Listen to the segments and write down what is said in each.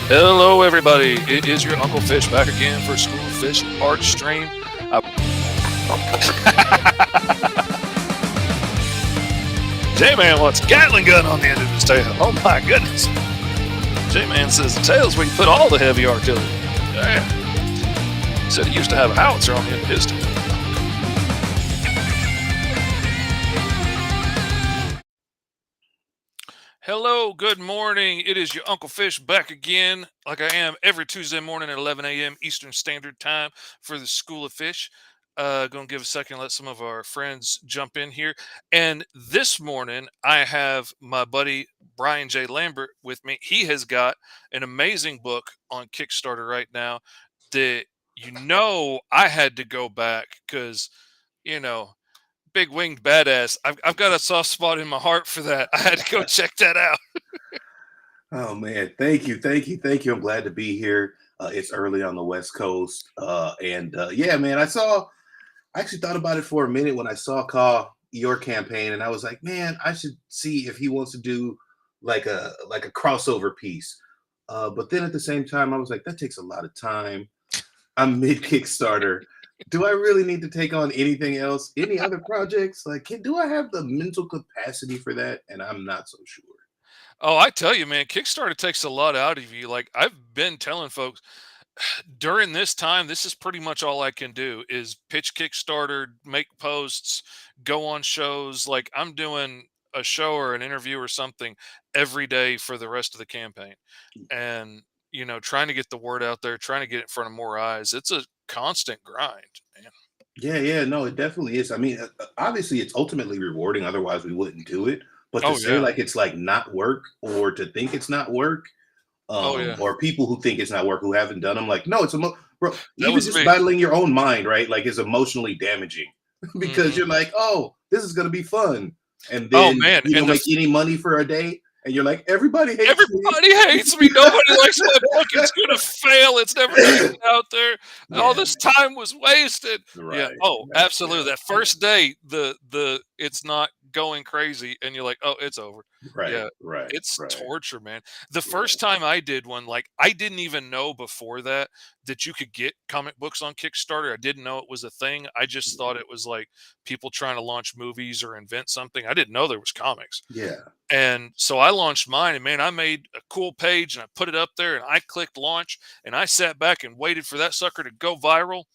Hello, everybody. It is your Uncle Fish back again for School of Fish Art Stream. J-Man wants a Gatling gun on the end of his tail. Oh my goodness. J-Man says the tail's where you put all the heavy artillery. Damn. Said he used to have a howitzer on the end of his tail. Hello, good morning. It is your Uncle Fish back again, like I am every Tuesday morning at 11 a.m. Eastern Standard Time for the School of Fish. Going to give a second, let some of our friends jump in here. And this morning, I have my buddy Brian J Lambert with me. He has got an amazing book on Kickstarter right now that I had to go back because you know big winged badass. I've got a soft spot in my heart for that. I had to go check that out. Oh man, thank you, thank you, thank you. I'm glad to be here. It's early on the West Coast, and yeah, man, I actually thought about it for a minute when I saw your campaign, and I was like, man, I should see if he wants to do like a crossover piece. But then at the same time, I was like, that takes a lot of time. I'm mid Kickstarter. Do I really need to take on anything else? Any other projects? Do I have the mental capacity for that? And I'm not so sure. Oh, I tell you, man, Kickstarter takes a lot out of you. Like I've been telling folks during this time, this is pretty much all I can do is pitch Kickstarter, make posts, go on shows. Like I'm doing a show or an interview or something every day for the rest of the campaign. And trying to get the word out there, trying to get it in front of more eyes. It's a constant grind, man. Yeah, yeah, no, it definitely is. I mean, obviously, it's ultimately rewarding. Otherwise, we wouldn't do it. But to Oh say yeah. like it's like not work, or to think it's not work, Oh yeah. or people who think it's not work who haven't done them, like, no, bro. That Even was just me. battling your own mind, right? Like, is emotionally damaging because Hmm. you're like, oh, this is gonna be fun, and Oh then man. you And don't make any money for a day, and you're like, everybody hates me. everybody hates me. Nobody likes my book. It's gonna fail. It's never gonna get out there. All Yeah, this time was wasted. Yeah. right, Oh, right, absolutely. yeah, That first day, the it's not going crazy, and you're like, oh, it's over. right, Yeah. right, It's right, torture, man. The yeah. first time I did one, like I didn't even know before that you could get comic books on Kickstarter. I didn't know it was a thing. I just thought it was like people trying to launch movies or invent something. I didn't know there was comics. Yeah. And so I launched mine, and man, I made a cool page and I put it up there and I clicked launch and I sat back and waited for that sucker to go viral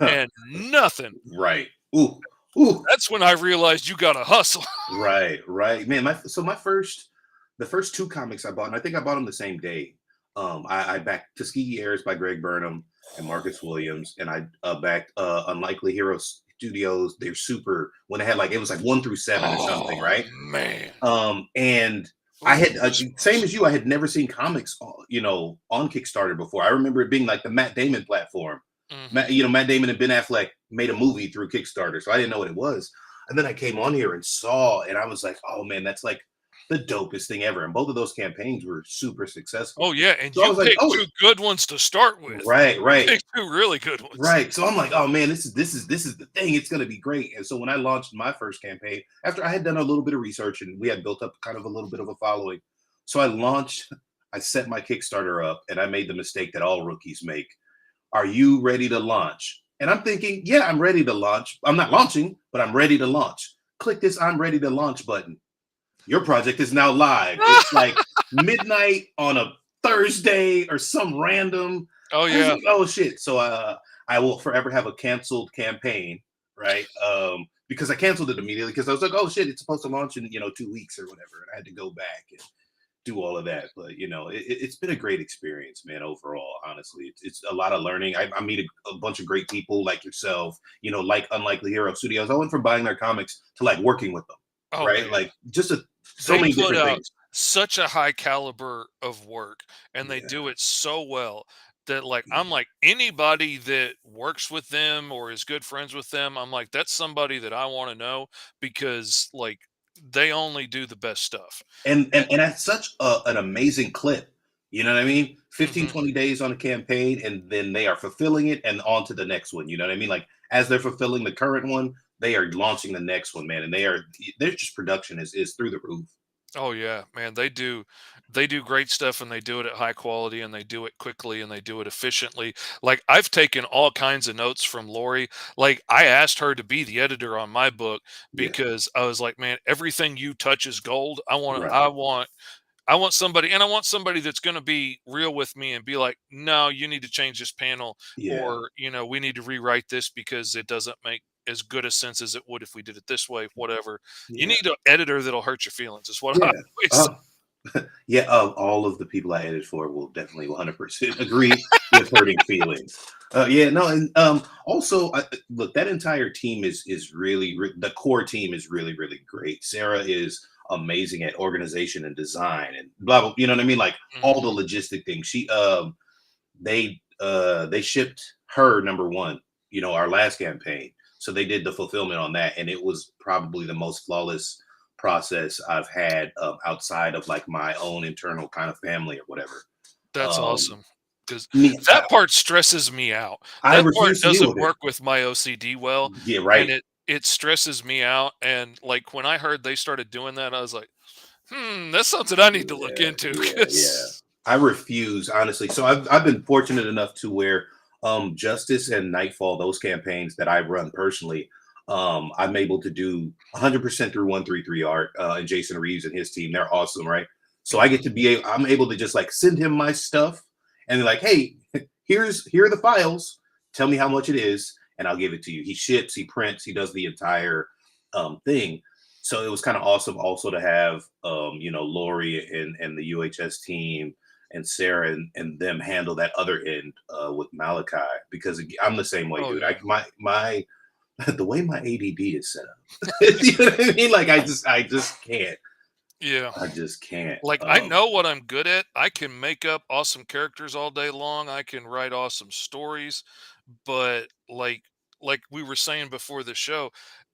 and nothing. Right. Ooh, ooh. That's when I realized you got to hustle. Right, right. Man, the first two comics I bought, and I think I bought them the same day. I backed Tuskegee Airs by Greg Burnham and Marcus Williams, and I backed Unlikely Heroes Studios. They're super when they had like it was like 1 through 7 or something, Oh right? man. And I Ooh, had this same was. as you. I had never seen comics, on Kickstarter before. I remember it being like the Matt Damon platform. Hmm. Matt Damon and Ben Affleck made a movie through Kickstarter, so I didn't know what it was. And then I came on here and saw, and I was like, "Oh man, that's like the dopest thing ever!" And both of those campaigns were super successful. Oh yeah, and So I you was like, picked "Oh, two good ones to start with. right, You right, picked two really good ones. right." So I'm like, "Oh man, this is the thing. It's gonna be great." And so when I launched my first campaign, after I had done a little bit of research and we had built up kind of a little bit of a following, so I launched. I set my Kickstarter up, and I made the mistake that all rookies make. Are you ready to launch? And I'm thinking, yeah, I'm ready to launch. I'm not launching, but I'm ready to launch. Click this I'm ready to launch button. Your project is now live. It's like midnight on a Thursday or some random. Oh I was yeah. like, oh shit. So I will forever have a canceled campaign, right? Because I canceled it immediately because I was like, oh shit, it's supposed to launch in 2 weeks or whatever. And I had to go back and do all of that. But it's been a great experience, man. Overall, honestly, it's a lot of learning. I meet a bunch of great people like yourself. Like Unlikely Hero Studios. I went from buying their comics to like working with them, Oh right? man. Like just so They many put different out things. such a high caliber of work and they Yeah, do it so well that like I'm like anybody that works with them or is good friends with them, I'm like that's somebody that I want to know because like they only do the best stuff. and And, and and that's such an amazing clip. You know what I mean? 15, mhm. 20 days on a campaign, and then they are fulfilling it and on to the next one. You know what I mean? Like as they're fulfilling the current one, they are launching the next one, man. And their just production is through the roof. Oh yeah, man, they do great stuff and they do it at high quality and they do it quickly and they do it efficiently. Like I've taken all kinds of notes from Lori. Like I asked her to be the editor on my book Yeah, because I was like, man, everything you touch is gold. I want right. I want somebody, and I want somebody that's going to be real with me and be like, no, you need to change this panel, Yeah, or we need to rewrite this because it doesn't make as good a sense as it would if we did it this way. Whatever. You yeah, need an editor that'll hurt your feelings. Is what I yeah. always say. Uh, yeah, of all of the people I edited for will definitely 100% agree with hurting feelings. Yeah, no, and also look, that entire team is really the core team is really really great. Sarah is amazing at organization and design and blah blah. You know what I mean? Like all the Mhm. logistic things. They shipped her number one. You know, our last campaign, so they did the fulfillment on that, and it was probably the most flawless process I've had outside of like my own internal kind of family or whatever. That's Um, awesome. Because me, that part stresses me out. I That part refuse to deal doesn't with it. work with my OCD well, Yeah, and right. it stresses me out. And like when I heard they started doing that, I was like, that's something I need to look Yeah, into. yeah, yeah. Because I refuse, honestly. So I've been fortunate enough to where Justice and Nightfall, those campaigns that I run personally, I'm able to do 100% through 133 art and Jason Reeves and his team. They're awesome, right? So I get to be I'm able to just like send him my stuff and like, hey, here are the files. Tell me how much it is, and I'll give it to you. He ships, he prints, he does the entire thing. So it was kind of awesome also to have Lori and the UHS team and Sarah and them handle that other end with Malachi, because I'm the same way, oh dude. I yeah. my the way my ADD is set up. You know what I mean? Like I just can't. Yeah. I just can't. Like I know what I'm good at. I can make up awesome characters all day long. I can write awesome stories, but like we were saying before the show,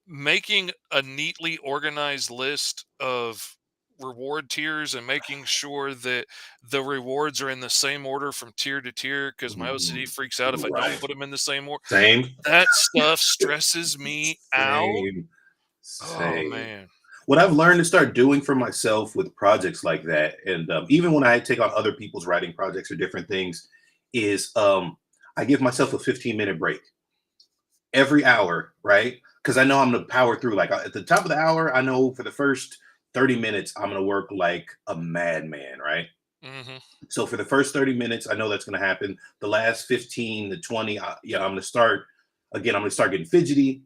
making a neatly organized list of reward tiers and making sure that the rewards are in the same order from tier to tier because my OCD Mhm. freaks out if I don't Right. put them in the same order. Same. That stuff stresses me out. Same. Oh Same. man. What I've learned to start doing for myself with projects like that, and even when I take on other people's writing projects or different things, is I give myself a 15-minute break every hour, right? Because I know I'm gonna power through. Like at the top of the hour, I know for the first 30 minutes, I'm gonna work like a madman, right? Mhm. So for the first 30 minutes, I know that's gonna happen. The last 15 to 20, yeah, I'm gonna start again. I'm gonna start getting fidgety.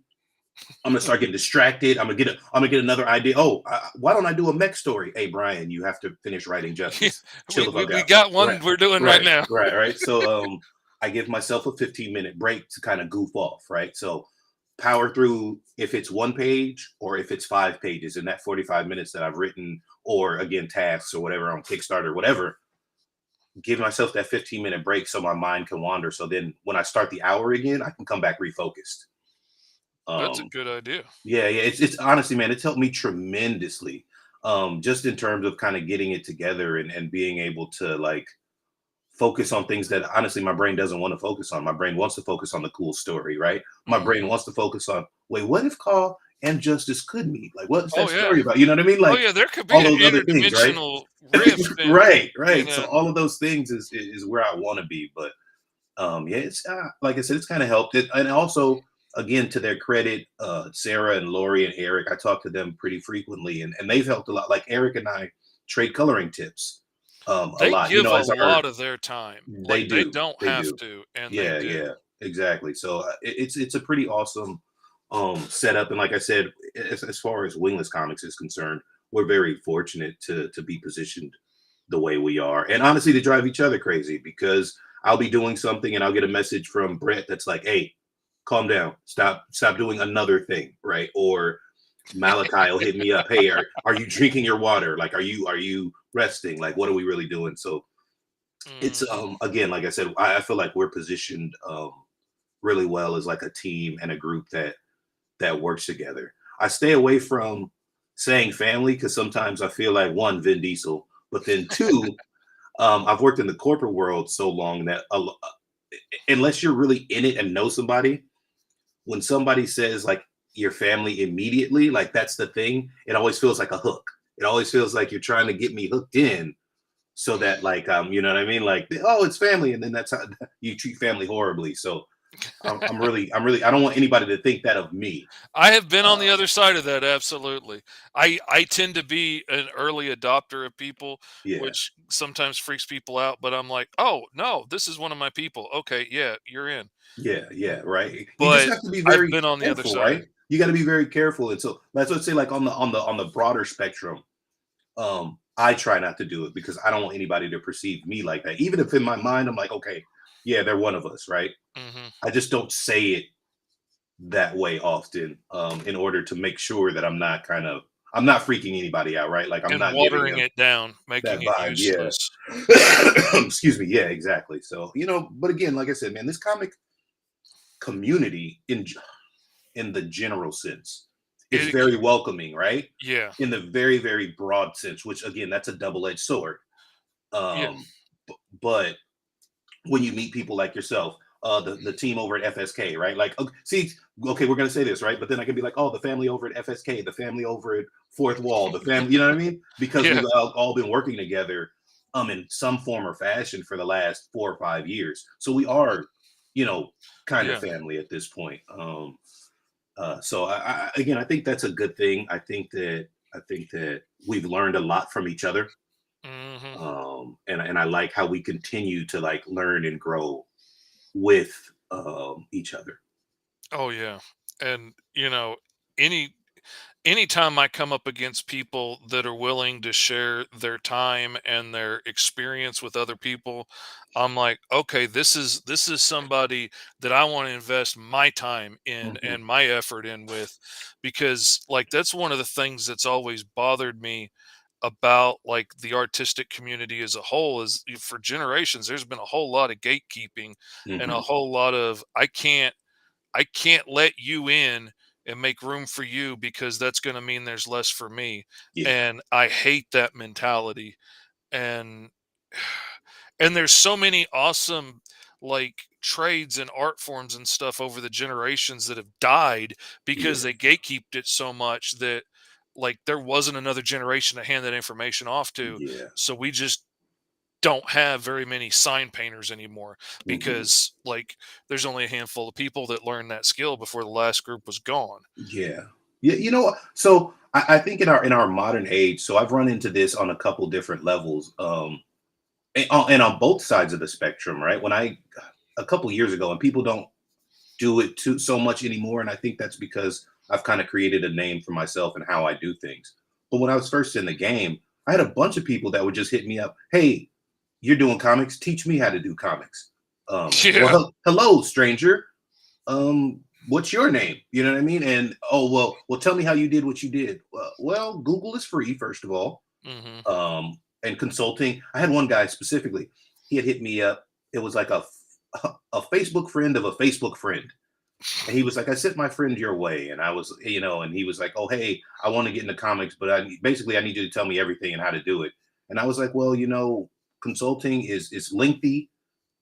I'm gonna start getting distracted. I'm gonna get another idea. Oh, why don't I do a mech story? Hey, Brian, you have to finish writing Yeah, Justice. Chill we, the we fuck we out. got Right, one we're doing right right, now. right, right. So I give myself a 15-minute break to kind of goof off. Right. So power through if it's one page or if it's 5 pages in that 45 minutes that I've written, or again tasks or whatever on Kickstarter, whatever. Give myself that 15-minute break so my mind can wander. So then when I start the hour again, I can come back refocused. That's a Um, good idea. yeah, yeah. It's honestly, man, it's helped me tremendously. Just in terms of kind of getting it together and being able to like focus on things that honestly my brain doesn't want to focus on. My brain wants to focus on the cool story, right? My brain Mhm. wants to focus on, wait, what if Carl and Justice could meet? Like, what's that Oh, yeah. story about? You know what I mean? Oh, Like yeah, there could be all an those other things, right? interdimensional rift and Right, you right. So know all of those things is where I want to be. But yeah, it's like I said, it's kind of helped it. And also, again, to their credit, Sarah and Lori and Eric, I talk to them pretty frequently, and they've helped a lot. Like Eric and I trade coloring tips a they lot, give a as our lot of their time. they Like, they do, don't they have do. to, and they Yeah, do. yeah, exactly. So it's a pretty awesome setup. And like I said, as far as Wingless Comics is concerned, we're very fortunate to be positioned the way we are, and honestly, to drive each other crazy because I'll be doing something and I'll get a message from Brett that's like, "Hey, calm down, stop doing another thing," right? Or Malachi will hit me up, "Hey, are you drinking your water? Like, are you resting? Like, what are we really doing?" So it's Mhm. again, like I said, I feel like we're positioned really well as like a team and a group that works together. I stay away from saying family because sometimes I feel like one, Vin Diesel, but then two, I've worked in the corporate world so long that unless you're really in it and know somebody, when somebody says like your family immediately, like that's the thing, it always feels like a hook. it always feels like you're trying to get me hooked in so that like you know what I mean? Like, oh, it's family, and then that's how you treat family horribly. So I'm really I don't want anybody to think that of me. I have been on the Um, other side of that, absolutely. I tend to be an early adopter of people, yeah, which sometimes freaks people out, but I'm like, "Oh, no, this is one of my people. Okay, yeah, you're in." yeah, yeah, right. You just But have to be I've very been on the other careful, side. right? You got to be very careful, and so that's what I say. Like on the broader spectrum, I try not to do it because I don't want anybody to perceive me like that. Even if in my mind I'm like, okay, yeah, they're one of us, right? Mhm. I just don't say it that way often, in order to make sure that I'm not freaking anybody out, right? Like I'm And not giving watering them it down, that making it vibe. Yeah. useless. Excuse me. Yeah, exactly. So, but again, like I said, man, this comic community in the general sense is It very welcoming, right? Yeah, In the very, very broad sense, which again, that's a double-edged sword. yeah, Um, but when you meet people like yourself, the team over at FSK, right? Like, okay, see, okay, we're gonna say this, right? But then I can be like, oh, the family over at FSK, the family over at Fourth Wall, the family, you know what I mean? Because yeah, we've all been working together, in some form or fashion for the last 4 or 5 years. So we are, you know, kind of yeah. family at this point. So again, I think that's a good thing. I think that we've learned a lot from each other, Mhm. and I like how we continue to like learn and grow with each other. Oh, yeah. And, any anytime I come up against people that are willing to share their time and their experience with other people, I'm like, okay, this is somebody that I want to invest my time in Hmm. and my effort in with, because like that's one of the things that's always bothered me about like the artistic community as a whole is for generations there's been a whole lot of gatekeeping and a Hmm. whole lot of I can't let you in and make room for you because that's going to mean there's less for me. Yeah, And I hate that mentality. And and there's so many awesome like trades and art forms and stuff over the generations that have died because yeah, they gatekeeped it so much that like there wasn't another generation to hand that information off to. yeah. So we just don't have very many sign painters anymore Hmm. because like there's only a handful of people that learned that skill before the last group was gone. Yeah, yeah. So I think in our modern age, so I've run into this on a couple different levels, and on both sides of the spectrum, right? When I a couple years ago, and people don't do it too so much anymore, and I think that's because I've kind of created a name for myself and how I do things. But when I was first in the game, I had a bunch of people that would just hit me up. Hey, you're doing comics. Teach me how to do comics. Well, Yeah. hello, stranger. What's your name? You know what I mean? And oh, well, tell me how you did what you did. Well, Google is free, first of all. Hmm. And consulting. I had one guy specifically. He had hit me up. It was like a Facebook friend of a Facebook friend. And he was like, I sent my friend your way. And I was, and he was like, oh, hey, I want to get into comics, but I need you to tell me everything and how to do it. And I was like, well, consulting is lengthy.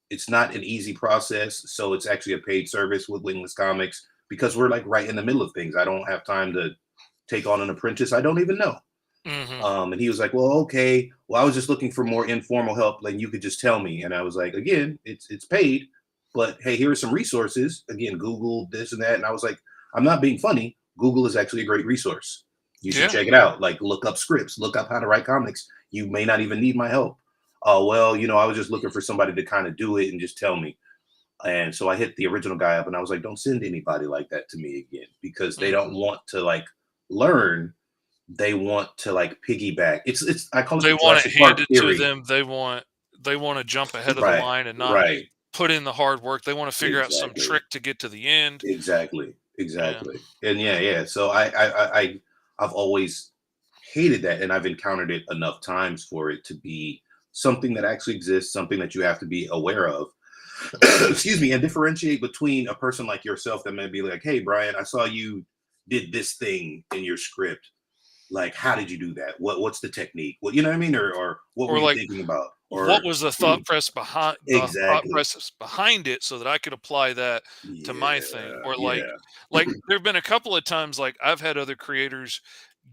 It's not an easy process. So it's actually a paid service with Wingless Comics because we're like right in the middle of things. I don't have time to take on an apprentice I don't even know. Hmm. And he was like, well, okay. Well, I was just looking for more informal help. Like you could just tell me. And I was like, again, it's paid, but hey, here are some resources. Again, Google this and that. And I was like, I'm not being funny. Google is actually a great resource. You should Yeah. check it out. Like look up scripts, look up how to write comics. You may not even need my help. Oh, well, I was just looking for somebody to kind of do it and just tell me. And so I hit the original guy up and I was like, don't send anybody like that to me again because they don't Hmm. want to like learn, they want to like piggyback. It's I call it They the want it Jurassic Park handed to theory. them. They want to jump ahead of the Right, line and not right. put in the hard work. They want to figure out some Exactly. trick to get to the end. Exactly. Yeah. Exactly. And yeah, yeah. So I've always hated that, and I've encountered it enough times for it to be something that actually exists, something that you have to be aware of. Excuse me, and differentiate between a person like yourself that may be like, hey Brian, I saw you did this thing in your script. Like, how did you do that? What's the technique? What, you know what I mean? Or what were Or you like thinking about? what Or was the thought press behind the thought exactly. process behind it so that I could apply that to my thing? Yeah, Or like yeah. like there've been a couple of times like I've had other creators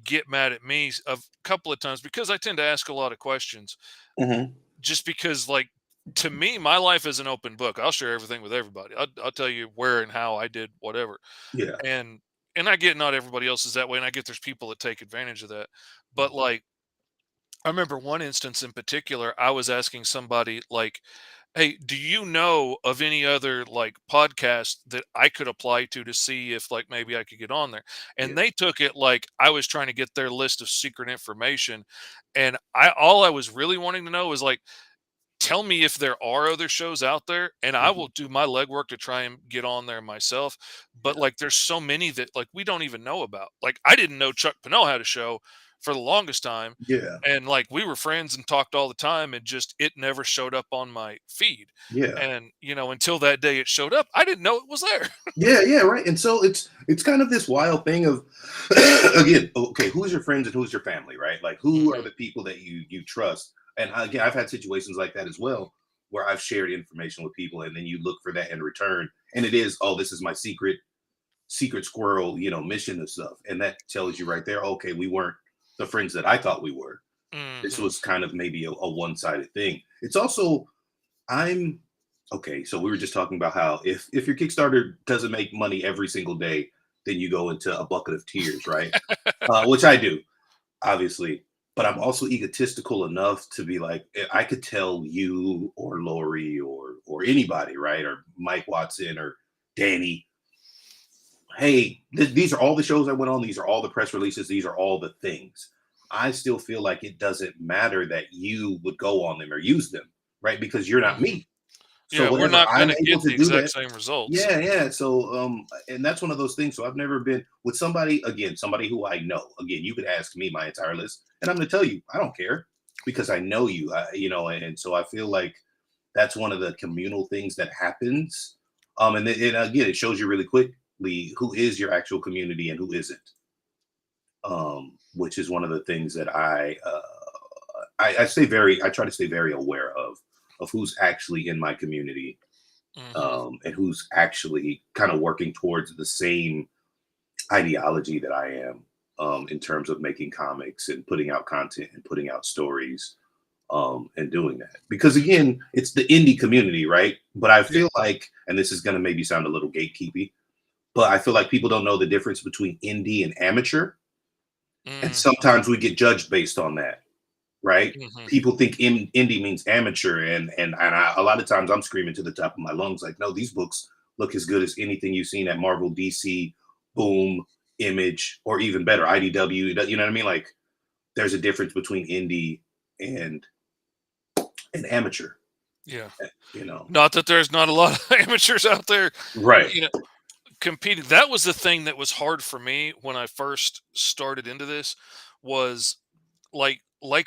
get mad at me a couple of times because I tend to ask a lot of questions. Hmm. Just because, like, to me, my life is an open book. I'll share everything with everybody. I'll tell you where and how I did whatever. Yeah. And I get not everybody else is that way, and I get there's people that take advantage of that. But Mhm. like, I remember one instance in particular, I was asking somebody like, "Hey, do you know of any other like podcast that I could apply to see if like maybe I could get on there?" Yeah. And they took it like I was trying to get their list of secret information. And I all I was really wanting to know was like, tell me if there are other shows out there, and I Mhm. will do my legwork to try and get on there myself. But Yeah. like there's so many that like we don't even know about. Like I didn't know Chuck Pennell had a show for the longest time, Yeah. and like we were friends and talked all the time, and just it never showed up on my feed. Yeah. And until that day it showed up, I didn't know it was there. Yeah, yeah, right. And so it's kind of this wild thing of again, okay, who's your friends and who's your family, right? Like who are Hmm. the people that you trust? And again, I've had situations like that as well, where I've shared information with people, and then you look for that in return, and it is, oh, this is my secret squirrel, mission and stuff, and that tells you right there, okay, we weren't the friends that I thought we were. This Hmm. was kind of maybe a one-sided thing. It's also I'm okay. So we were just talking about how if your Kickstarter doesn't make money every single day, then you go into a bucket of tears, right? Which I do, obviously. But I'm also egotistical enough to be like, I could tell you or Lori or anybody, right? Or Mike Watson or Danny, hey, these are all the shows I went on. These are all the press releases. These are all the things. I still feel like it doesn't matter that you would go on them or use them, right? Because you're not Hmm. me. So Yeah, we're whatever not I'm gonna able get to the do exact that. same results. Yeah, yeah. So and that's one of those things. So I've never been with somebody, again, somebody who I know. Again, you could ask me my entire list, and I'm gonna tell you, I don't care because I know you. And so I feel like that's one of the communal things that happens. And again, it shows you really quickly who is your actual community and who isn't. Which is one of the things that I try to stay very aware of who's actually in my community, Hmm. and who's actually kind of working towards the same ideology that I am, in terms of making comics and putting out content and putting out stories, and doing that. Because again, it's the indie community, right? But I Yeah. feel like, and this is going to maybe sound a little gatekeepy, but I feel like people don't know the difference between indie and amateur. And Mm. sometimes we get judged based on that, right? Mhm. People think indie means amateur, a lot of times I'm screaming to the top of my lungs, like, no, these books look as good as anything you've seen at Marvel, DC, Boom, Image, or even better, IDW. You know what I mean? Like, there's a difference between indie and amateur. Yeah. eh, You know, Not that there's not a lot of amateurs out there, right? you know, competing. That was the thing that was hard for me when I first started into this was like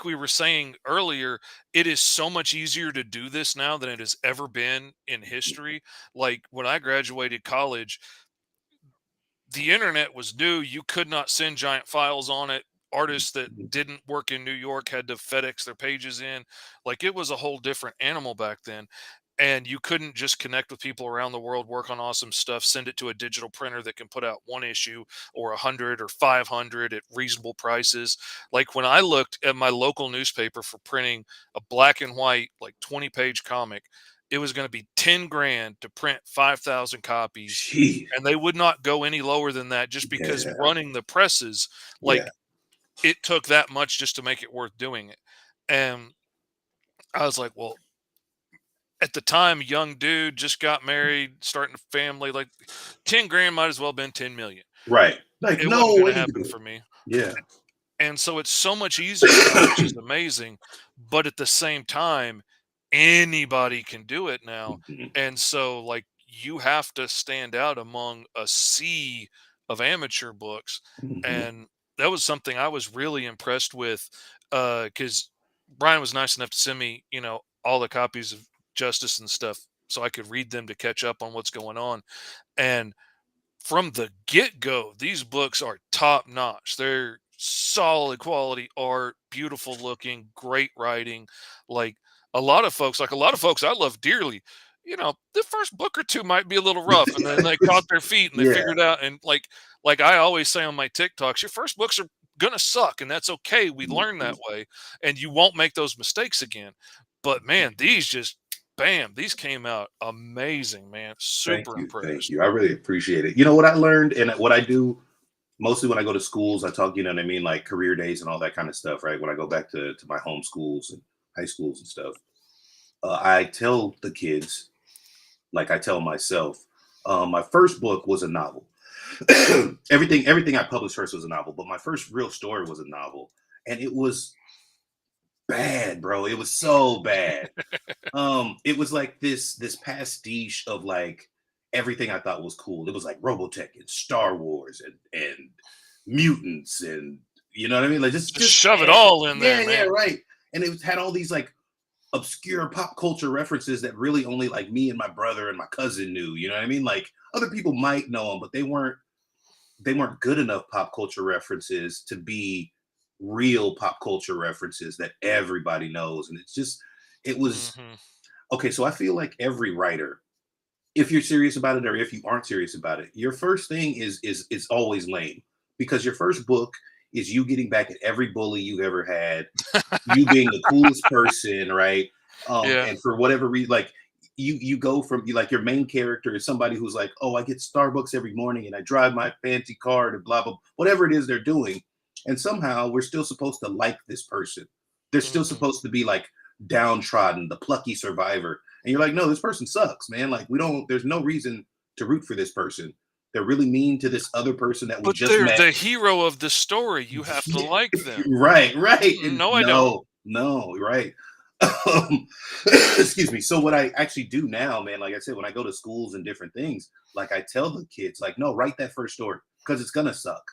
we were saying earlier, it is so much easier to do this now than it has ever been in history. Like when I graduated college, the internet was new. You could not send giant files on it. Artists that didn't work in New York had to FedEx their pages in. Like it was a whole different animal back then. And you couldn't just connect with people around the world, work on awesome stuff, send it to a digital printer that can put out one issue or 100 or 500 at reasonable prices. Like when I looked at my local newspaper for printing a black and white, like 20-page comic, it was going to be 10 grand to print 5,000 copies, Gee, and they would not go any lower than that just because yeah, running the presses, yeah, like it took that much just to make it worth doing it. And I was like, well, at the time, young dude, just got married, starting a family, like 10 grand might as well have been 10 million. right. Like, It no wasn't going way to you could happen do it. for me. Yeah. And so it's so much easier now, which is amazing. But at the same time, anybody can do it now. Mhm, And so, like, you have to stand out among a sea of amateur books. mhm, And that was something I was really impressed with, because Brian was nice enough to send me, all the copies of Justice and stuff so I could read them to catch up on what's going on. And from the get go, these books are top notch. They're solid quality art, beautiful looking, great writing. Like a lot of folks I love dearly. The first book or two might be a little rough, and then they caught their feet and they yeah. figured out. And like I always say on my TikToks, your first books are gonna suck, and that's okay. We learn that Mhm. way, and you won't make those mistakes again. But man, these just bam, these came out amazing, man. Thank Super you, thank impressed. you. I really appreciate it. You know what I learned and what I do mostly when I go to schools, I talk, you know what I mean, like career days and all that kind of stuff, right? When I go back to my home schools and high schools and stuff, I tell the kids, like I tell myself, my first book was a novel. Everything I published first was a novel, but my first real story was a novel, and it was bad, bro. It was so bad. It was like this pastiche of like everything I thought was cool. It was like Robotech and Star Wars and mutants and you know what I mean? Like Just just shove it man. all in there, Yeah, yeah, man. right. And it had all these like obscure pop culture references that really only like me and my brother and my cousin knew. You know what I mean? Like other people might know them, but they weren't good enough pop culture references to be real pop culture references that everybody knows. And it's just it was Hmm. okay. So I feel like every writer, if you're serious about it or if you aren't serious about it, your first thing is always lame because your first book is you getting back at every bully you ever had, you being the coolest person, right? Yeah. And for whatever reason, like you go from you like your main character is somebody who's like, oh, I get Starbucks every morning and I drive my fancy car to blah blah whatever it is they're doing, and somehow we're still supposed to like this person. They're still Hmm. supposed to be like downtrodden, the plucky survivor, and you're like, no, this person sucks, man. Like we don't. There's no reason to root for this person. They're really mean to this other person that we But just they're met. the hero of the story. You have to Yeah, like them. right, right. And No, I don't. no, no, right. Um, excuse me. So what I actually do now, man, like I said, when I go to schools and different things, like I tell the kids, like, no, write that first story because it's gonna suck.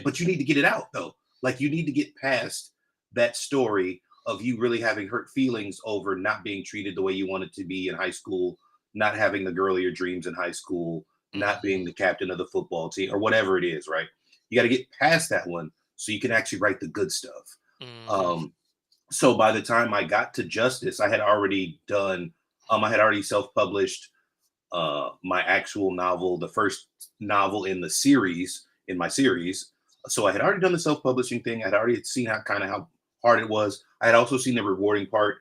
But you need to get it out though. Like you need to get past that story of you really having hurt feelings over not being treated the way you wanted to be in high school, not having the girl of your dreams in high school, not being Hmm. the captain of the football team, or whatever it is, right? You got to get past that one so you can actually write the good stuff. Hmm. Um, so by the time I got to Justice, I had already self-published my actual novel, the first novel in the series, in my series. So I had already done the self-publishing thing. I'd already seen how hard it was. I had also seen the rewarding part.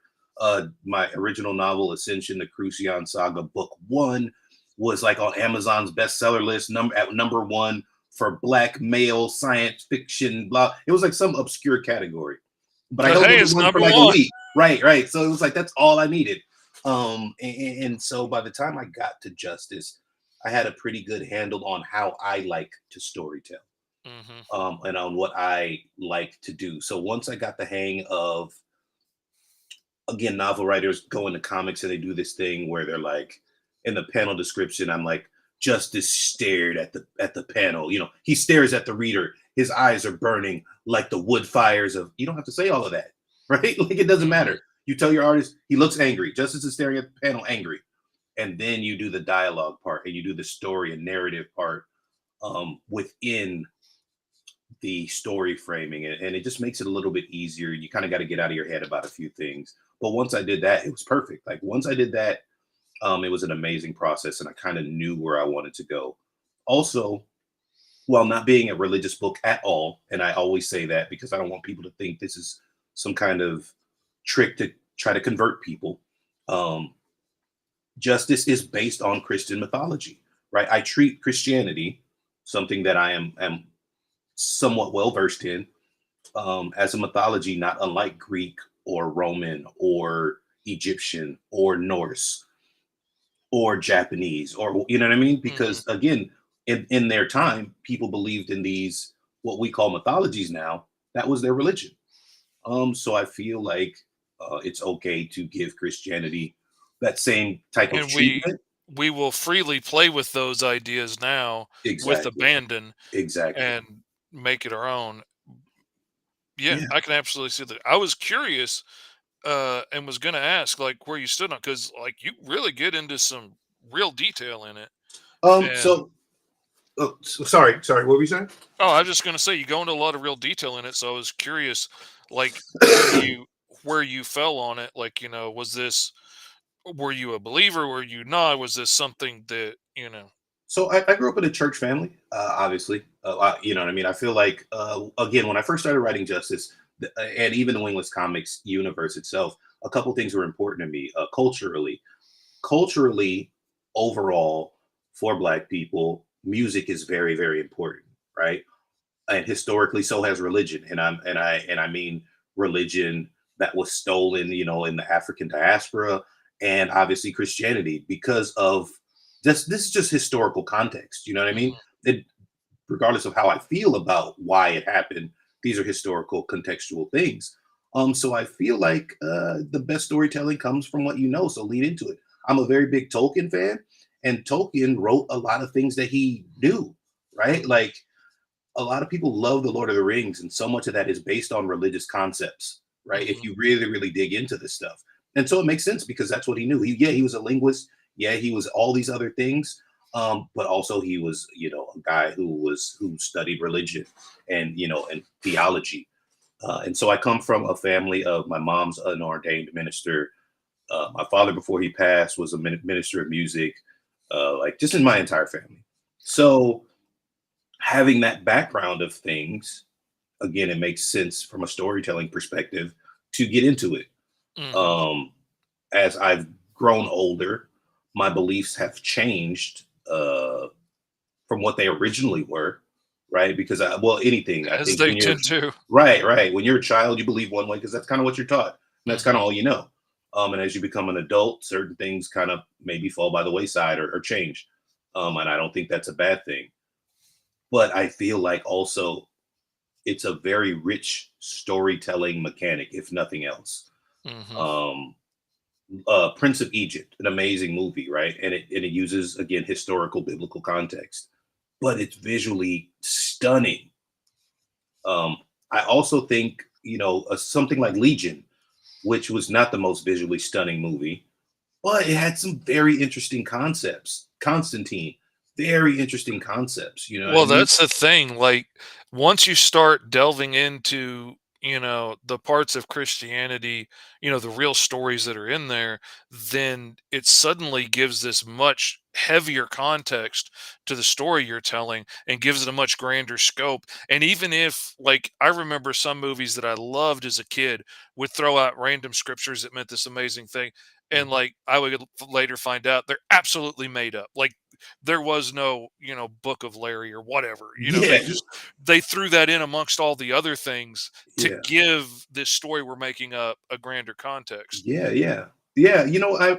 My original novel, Ascension, the Crucian Saga, Book One, was like on Amazon's bestseller list, number one for Black male science fiction. Blah. It was like some obscure category, but I But held hey, number it's one for number like a one. week. Right, right. So it was like that's all I needed. And so by the time I got to Justice, I had a pretty good handle on how I like to storytell, Hmm. and on what I like to do. So once I got the hang of, again, novel writers go into comics and they do this thing where they're like, in the panel description, I'm like, Justice stared at the panel. You know, he stares at the reader. His eyes are burning like the wood fires of. You don't have to say all of that, right? Like it doesn't Hmm. matter. You tell your artist he looks angry. Justice is staring at the panel, angry, and then you do the dialogue part and you do the story and narrative part within the story framing, and it just makes it a little bit easier. You kind of got to get out of your head about a few things. But once I did that, it was perfect. Like once I did that, it was an amazing process, and I kind of knew where I wanted to go. Also, while not being a religious book at all, and I always say that because I don't want people to think this is some kind of trick to try to convert people. Um, Justice is based on Christian mythology, right? I treat Christianity, something that I am somewhat well versed in, as a mythology not unlike Greek or Roman or Egyptian or Norse or Japanese, or you know what I mean? Hmm. Because again, in their time, people believed in these what we call mythologies now. That was their religion. So I feel like it's okay to give Christianity that same type of And we treatment. we will freely play with those ideas now with Exactly. abandon Exactly. and make it our own. Yeah, Yeah. I can absolutely see that. I was curious, and was gonna ask like where you stood on because like you really get into some real detail in it. And So sorry. What were you saying? oh, I was just gonna say you go into a lot of real detail in it. So I was curious, like where you fell on it. Like was this were you a believer? Were you not? Was this something that? So I grew up in a church family, obviously. You know what I mean? I feel like, again, when I first started writing Justice, and even the Wingless Comics universe itself, a couple things were important to me culturally. Culturally, overall, for Black people, music is very, very important, right? And historically, so has religion. And I mean religion that was stolen, in the African diaspora, and obviously Christianity, because of this is just historical context. You know what I mean? Mhm. It, regardless of how I feel about why it happened, these are historical contextual things. So I feel like the best storytelling comes from what you know. So lean into it. I'm a very big Tolkien fan, and Tolkien wrote a lot of things that he knew, right? Mhm. Like a lot of people love the Lord of the Rings, and so much of that is based on religious concepts, right? If Mhm. you really, really dig into this stuff, and so it makes sense because that's what he knew. He was a linguist. Yeah, he was all these other things, but also he was, a guy who studied religion and and theology. And so I come from a family of my mom's an ordained minister. My father, before he passed, was a minister of music. Like just in my entire family. So having that background of things, again, it makes sense from a storytelling perspective to get into it. Mhm. um as I've grown older, my beliefs have changed from what they originally were, right? Because well, anything, I As think they when you're tend to. right, when you're a child, you believe one way because that's kind of what you're taught, and that's kind Mhm. of all you know. And as you become an adult, certain things kind of maybe fall by the wayside or change. And I don't think that's a bad thing, but I feel like also it's a very rich storytelling mechanic, if nothing else. Mhm. Um, Prince of Egypt, an amazing movie, right? And it uses again historical biblical context, but it's visually stunning. I also think something like Legion, which was not the most visually stunning movie, but it had some very interesting concepts. Constantine, very interesting concepts. You know what I Well, mean? that's the thing, like, once you start delving into, the parts of Christianity, the real stories that are in there, then it suddenly gives this much heavier context to the story you're telling and gives it a much grander scope. And even if, like, I remember some movies that I loved as a kid would throw out random scriptures that meant this amazing thing, and, Mhm. like, I would later find out they're absolutely made up. Like, there was no, Book of Larry or whatever. They Yeah, just they threw that in amongst all the other things to yeah. give this story we're making up a grander context. Yeah, yeah. Yeah,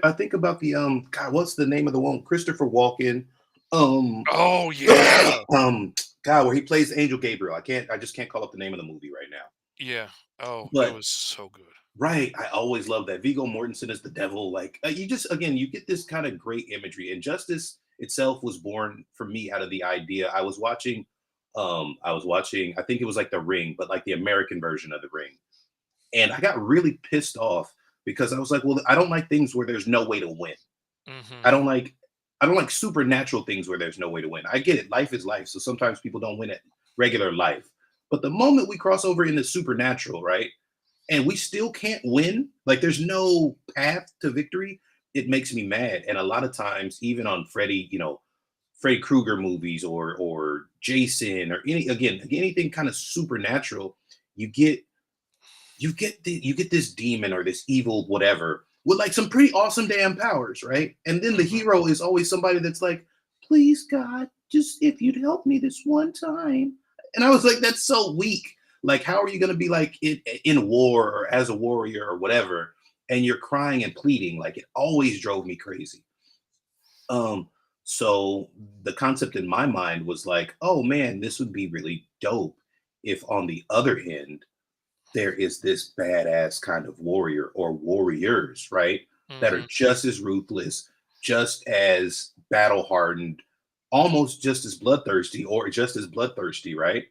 I think about the God, what's the name of the one? Christopher Walken. Um Oh yeah. um God, where he plays Angel Gabriel. I just can't call up the name of the movie right now. Yeah. Oh, it But was so good. right, I always love that. Viggo Mortensen is the devil. Like you just again, you get this kind of great imagery. And Justice itself was born for me out of the idea. I was watching, I think it was like The Ring, but like the American version of The Ring. And I got really pissed off because I was like, well, I don't like things where there's no way to win. Mhm. I don't like I don't like supernatural things where there's no way to win. I get it. Life is life. So sometimes people don't win at regular life. But the moment we cross over into supernatural, right? And we still can't win, like there's no path to victory, it makes me mad. And a lot of times, even on Freddy Krueger movies or Jason or anything kind of supernatural, you get you get this demon or this evil whatever with like some pretty awesome damn powers, right? And then the Mhm. hero is always somebody that's like, please God, just if you'd help me this one time. And I was like, that's so weak. Like, how are you going to be like in war or as a warrior or whatever, and you're crying and pleading? Like, it always drove me crazy. um so the concept in my mind was like, oh man, this would be really dope if on the other end there is this badass kind of warrior or warriors, right? That are Mhm. just as ruthless, just as battle hardened, almost just as bloodthirsty, or just as bloodthirsty, right?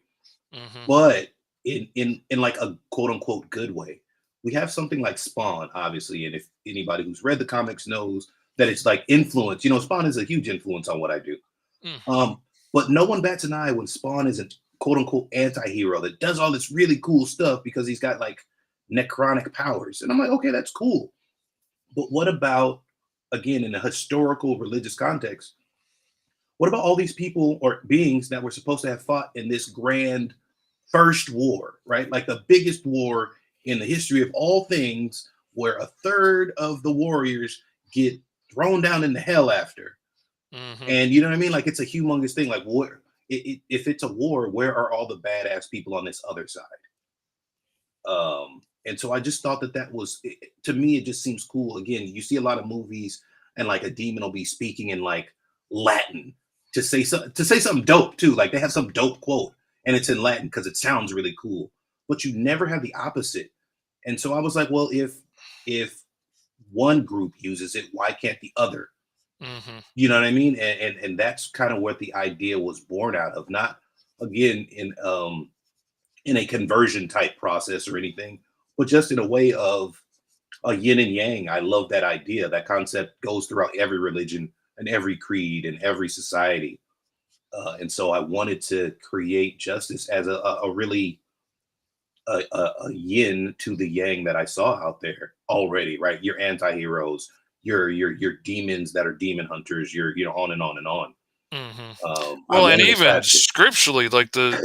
Mhm. But in like a quote unquote good way. We have something like Spawn, obviously, and if anybody who's read the comics knows that it's like influence. Spawn is a huge influence on what I do. Mhm. Um, but no one bats an eye when Spawn is a quote unquote anti-hero that does all this really cool stuff because he's got like necronic powers. And I'm like, okay, that's cool. But what about, again, in a historical religious context, what about all these people or beings that were supposed to have fought in this grand first war, right? Like the biggest war in the history of all things, where a third of the warriors get thrown down into hell after. Hmm. And you know what I mean? Like it's a humongous thing. Like, what if it's a war? Where are all the badass people on this other side? And so I just thought that that was to me. It just seems cool. Again, you see a lot of movies, and like a demon will be speaking in like Latin to say something dope too. Like they have some dope quote, and it's in Latin because it sounds really cool. But you never have the opposite. And so I was like, well, if one group uses it, why can't the other? Hmm. You know what I mean? And that's kind of what the idea was born out of. Not again in a conversion type process or anything, but just in a way of a yin and yang. I love that idea. That concept goes throughout every religion and every creed and every society. And so I wanted to create justice as a really a yin to the yang that I saw out there already. Right, your anti-heroes, your demons that are demon hunters, your on and on and on. Hmm. I Well, and wanted even to scripturally, like the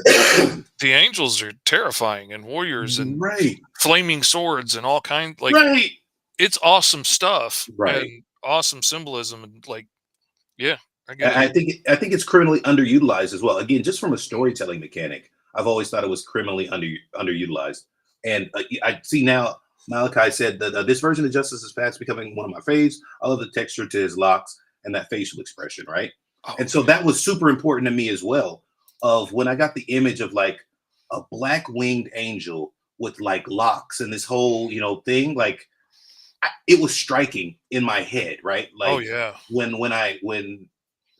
angels are terrifying, and warriors and right, flaming swords and all kind. Like right, it's awesome stuff right. and awesome symbolism, and like yeah, I get it. I think it's criminally underutilized as well. Again, just from a storytelling mechanic, I've always thought it was criminally underutilized. And I see now Malachi said that this version of Justice is Fast becoming one of my faves. I love the texture to his locks and that facial expression, right? Oh And so yeah. that was super important to me as well. Of when I got the image of like a black winged angel with like locks and this whole thing, like it was striking in my head, right? Oh Like yeah. when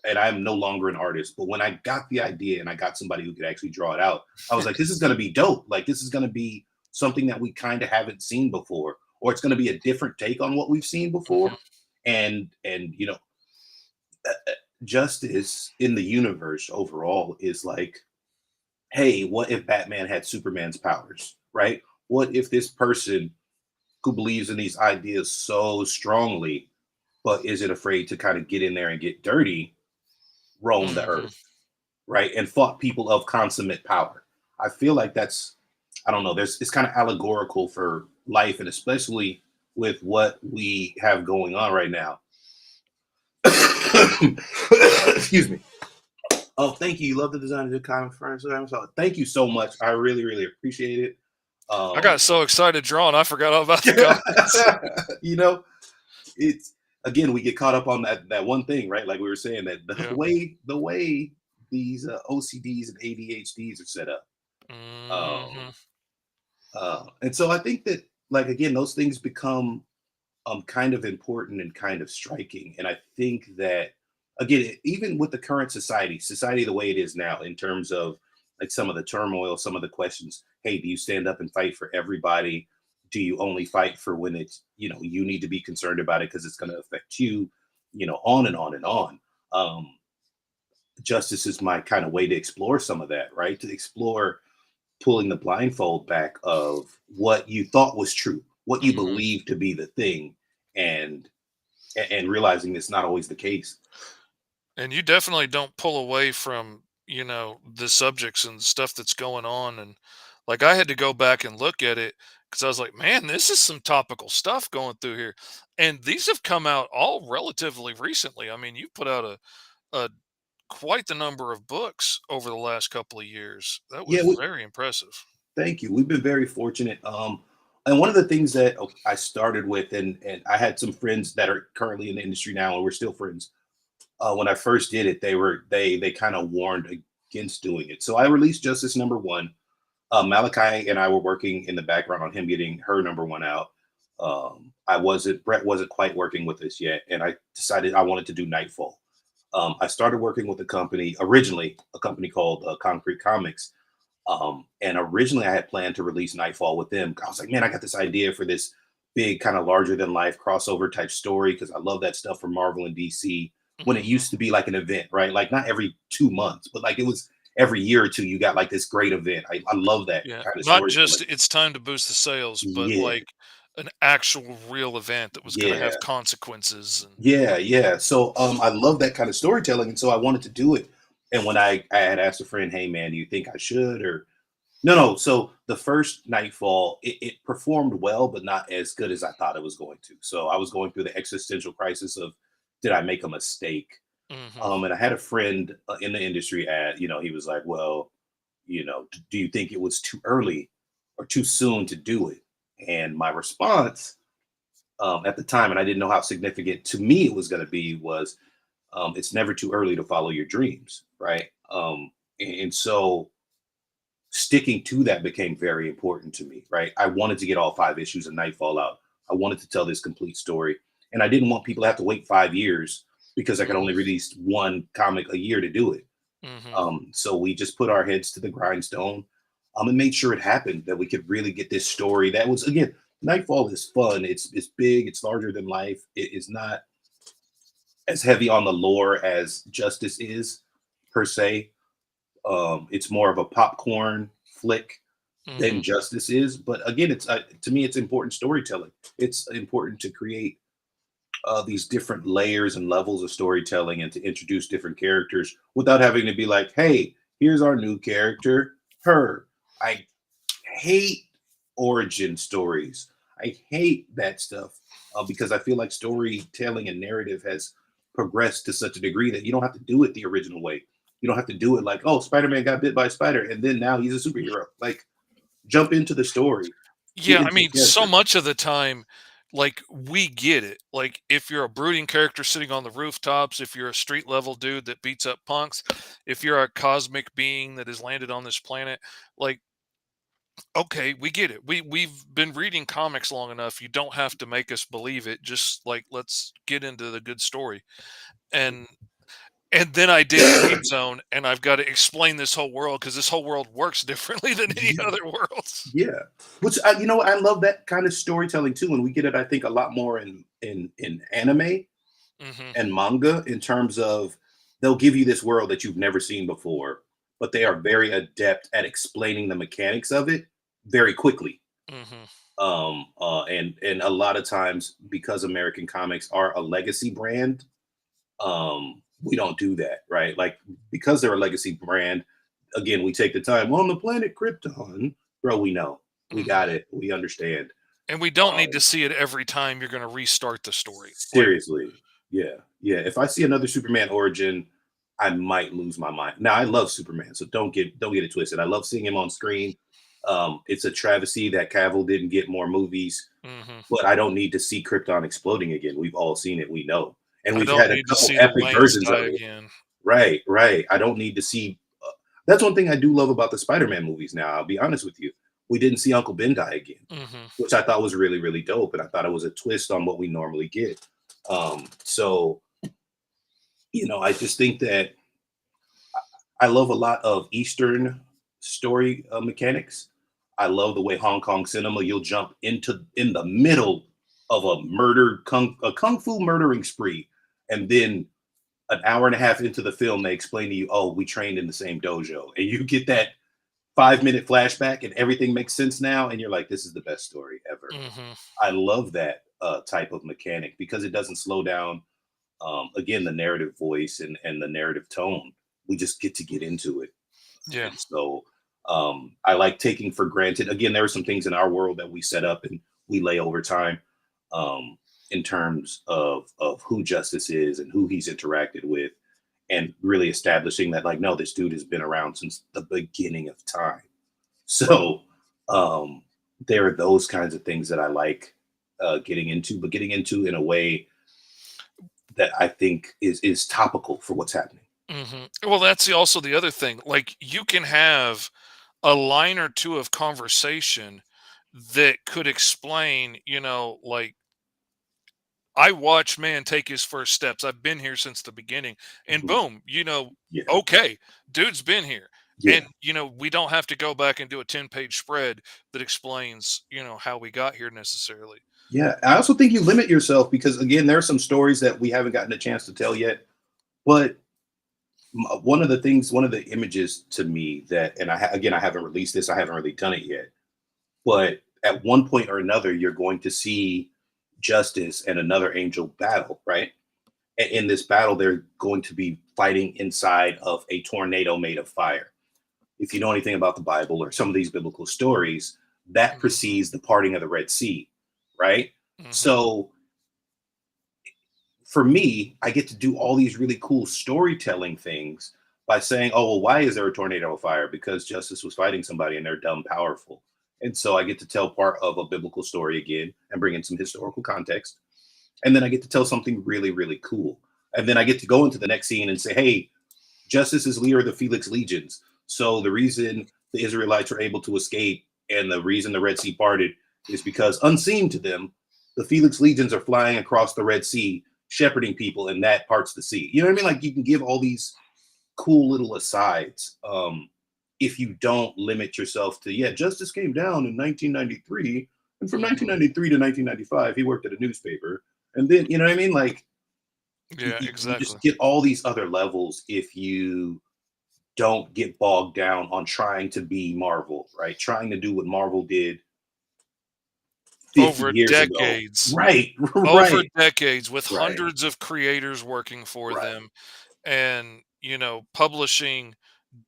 and I'm no longer an artist, but when I got the idea and I got somebody who could actually draw it out, I was like, this is going to be dope. Like, this is going to be something that we kind of haven't seen before, or it's going to be a different take on what we've seen before. Hmm. And justice in the universe overall is like, hey, what if Batman had Superman's powers, right? What if this person who believes in these ideas so strongly, but isn't afraid to kind of get in there and get dirty, roam the Hmm. earth, right? And fought people of consummate power. I feel like that's, I don't know, it's kind of allegorical for life, and especially with what we have going on right now. Excuse me. Oh, thank you. You love the design of the comic furniture. So thank you so much. I really, really appreciate it. I Um, got so excited drawing, I forgot all about the comments. you know, it's again we get caught up on that one thing, right? Like we were saying that Yeah. the way these OCDs and ADHDs are set up. Um, Hmm. and so I think that, like, again, those things become kind of important and kind of striking. And I think that, again, even with the current society the way it is now, in terms of like some of the turmoil, some of the questions, hey, do you stand up and fight for everybody? Do you only fight for when it's, you need to be concerned about it because it's going to affect you, on and on and on. Um, Justice is my kind of way to explore some of that, right? To explore pulling the blindfold back of what you thought was true, what you Hmm. believed to be the thing, and and realizing it's not always the case. And you definitely don't pull away from, the subjects and stuff that's going on. And like I had to go back and look at it because I was like, man, this is some topical stuff going through here. And these have come out all relatively recently. I mean, you've put out a quite the number of books over the last couple of years. That Yeah, was very impressive. thank you. We've been very fortunate. And one of the things that I started with, and I had some friends that are currently in the industry now, and we're still friends. When I first did it, they kind of warned against doing it. So I released Justice number one. Malachi and I were working in the background on him getting her number one out. Brett wasn't quite working with us yet, and I decided I wanted to do Nightfall. I started working with a company originally, a company called Concrete Comics. And originally, I had planned to release Nightfall with them. I was like, man, I got this idea for this big, kind of larger than life crossover type story because I love that stuff from Marvel and DC when it Hmm. used to be like an event, right? Like not every 2 months, but like it was every year or two, you got like this great event. I love that Yeah. kind of Not just storytelling. it's time to boost the sales, but Yeah, like an actual real event that was going to Yeah. have consequences. And Yeah, yeah. So I love that kind of storytelling, and so I wanted to do it. And when I had asked a friend, "Hey man, do you think I should?" Or no, no. So the first Nightfall, it performed well, but not as good as I thought it was going to. So I was going through the existential crisis of, did I make a mistake? hmm And I had a friend in the industry he was like, "Well, do you think it was too early or too soon to do it?" And my response at the time, and I didn't know how significant to me it was going to be, was it's never too early to follow your dreams, right? And so sticking to that became very important to me, right? I wanted to get all 5 issues of Nightfall out. I wanted to tell this complete story, and I didn't want people to have to wait 5 years because I could only hmm release one comic a year to do it. hmm So we just put our heads to the grindstone, and made sure it happened, that we could really get this story. That was, again, Nightfall is fun. It's big. It's larger than life. It is not as heavy on the lore as Justice is, per se. It's more of a popcorn flick than hmm Justice is. But again, it's to me, it's important storytelling. It's important to create these different layers and levels of storytelling, and to introduce different characters without having to be like, "Hey, here's our new character, her." I hate origin stories. I hate that stuff because I feel like storytelling and narrative has progressed to such a degree that you don't have to do it the original way. You don't have to do it like, "Oh, Spider-Man got bit by a spider and then now he's a superhero." Like, jump into the story, get Yeah, I into the mean, so character. much of the time, like we get it. Like if you're a brooding character sitting on the rooftops, if you're a street level dude that beats up punks, if you're a cosmic being that has landed on this planet, like okay, we get it. We've been reading comics long enough. You don't have to make us believe it. Just like let's get into the good story. And and then I dig Green Zone and I've got to explain this whole world because this whole world works differently than any Yeah. other worlds. Yeah, which I love that kind of storytelling too, and we get it. I think a lot more in anime hmm and manga, in terms of they'll give you this world that you've never seen before, but they are very adept at explaining the mechanics of it very quickly. hmm And a lot of times, because American comics are a legacy brand, we don't do that, right? Like, because they're a legacy brand, again, we take the time on the planet Krypton, bro. We know, we got hmm it, we understand. And we don't need to Um, see it every time you're going to restart the story. Like, Seriously, yeah, yeah. If I see another Superman origin, I might lose my mind. Now, I love Superman, so don't get it twisted. I love seeing him on screen. It's a travesty that Cavill didn't get more movies, hmm but I don't need to see Krypton exploding again. We've all seen it. We know, and I we've don't had a need to couple see the epic Waynes versions of die it. again. Right, right. I don't need to see. That's one thing I do love about the Spider-Man movies. Now, I'll be honest with you, we didn't see Uncle Ben die again, hmm which I thought was really, really dope, and I thought it was a twist on what we normally get. So I just think that I love a lot of Eastern story mechanics. I love the way Hong Kong cinema, you'll jump into in the middle of a kung fu murdering spree, and then an hour and a half into the film, they explain to you, "Oh, we trained in the same dojo," and you get that 5-minute flashback, and everything makes sense now, and you're like, "This is the best story ever." hmm I love that type of mechanic because it doesn't slow down. Again, the narrative voice and the narrative tone. We just get into it, Yeah. and so I like taking for granted. Again, there are some things in our world that we set up and we lay over time, in terms of who Justice is and who he's interacted with, and really establishing that, like, no, this dude has been around since the beginning of time. So um, there are those kinds of things that I like getting into, but getting into in a way that I think is topical for what's happening. Well, that's also the other thing. Like, you can have a line or two of conversation that could explain, like I watched man take his first steps. I've been here since the beginning. And Mhm. boom, Yeah, okay, dude's been here. yeah, And we don't have to go back and do a 10-page spread that explains, how we got here necessarily. yeah. I also think you limit yourself because, again, there are some stories that we haven't gotten a chance to tell yet. But one of the images to me that, and again, I haven't released this, I haven't really done it yet, but at one point or another, you're going to see Justice and another angel battle, right? And in this battle, they're going to be fighting inside of a tornado made of fire. If you know anything about the Bible or some of these biblical stories, that Mhm. precedes the parting of the Red Sea, right? Mhm. So for me, I get to do all these really cool storytelling things by saying, oh, well, why is there a tornado of fire? Because Justice was fighting somebody and they're dumb powerful. And so I get to tell part of a biblical story again and bring in some historical context. And then I get to tell something really, really cool. And then I get to go into the next scene and say, hey, Justice is leader of the Felix Legions. So the reason the Israelites were able to escape and the reason the Red Sea parted is because unseen to them, the Felix Legions are flying across the Red Sea, shepherding people, and that parts the sea. You know what I mean? Like you can give all these cool little asides if you don't limit yourself to, yeah, Justice came down in 1993. And from Mhm. 1993 to 1995, he worked at a newspaper. And then, you know what I mean? Like Yeah, you exactly. just get all these other levels if you don't get bogged down on trying to be Marvel, right? Trying to do what Marvel did 50 Over years ago. decades. Right, Over right, decades with right, hundreds of creators working for right. them and, publishing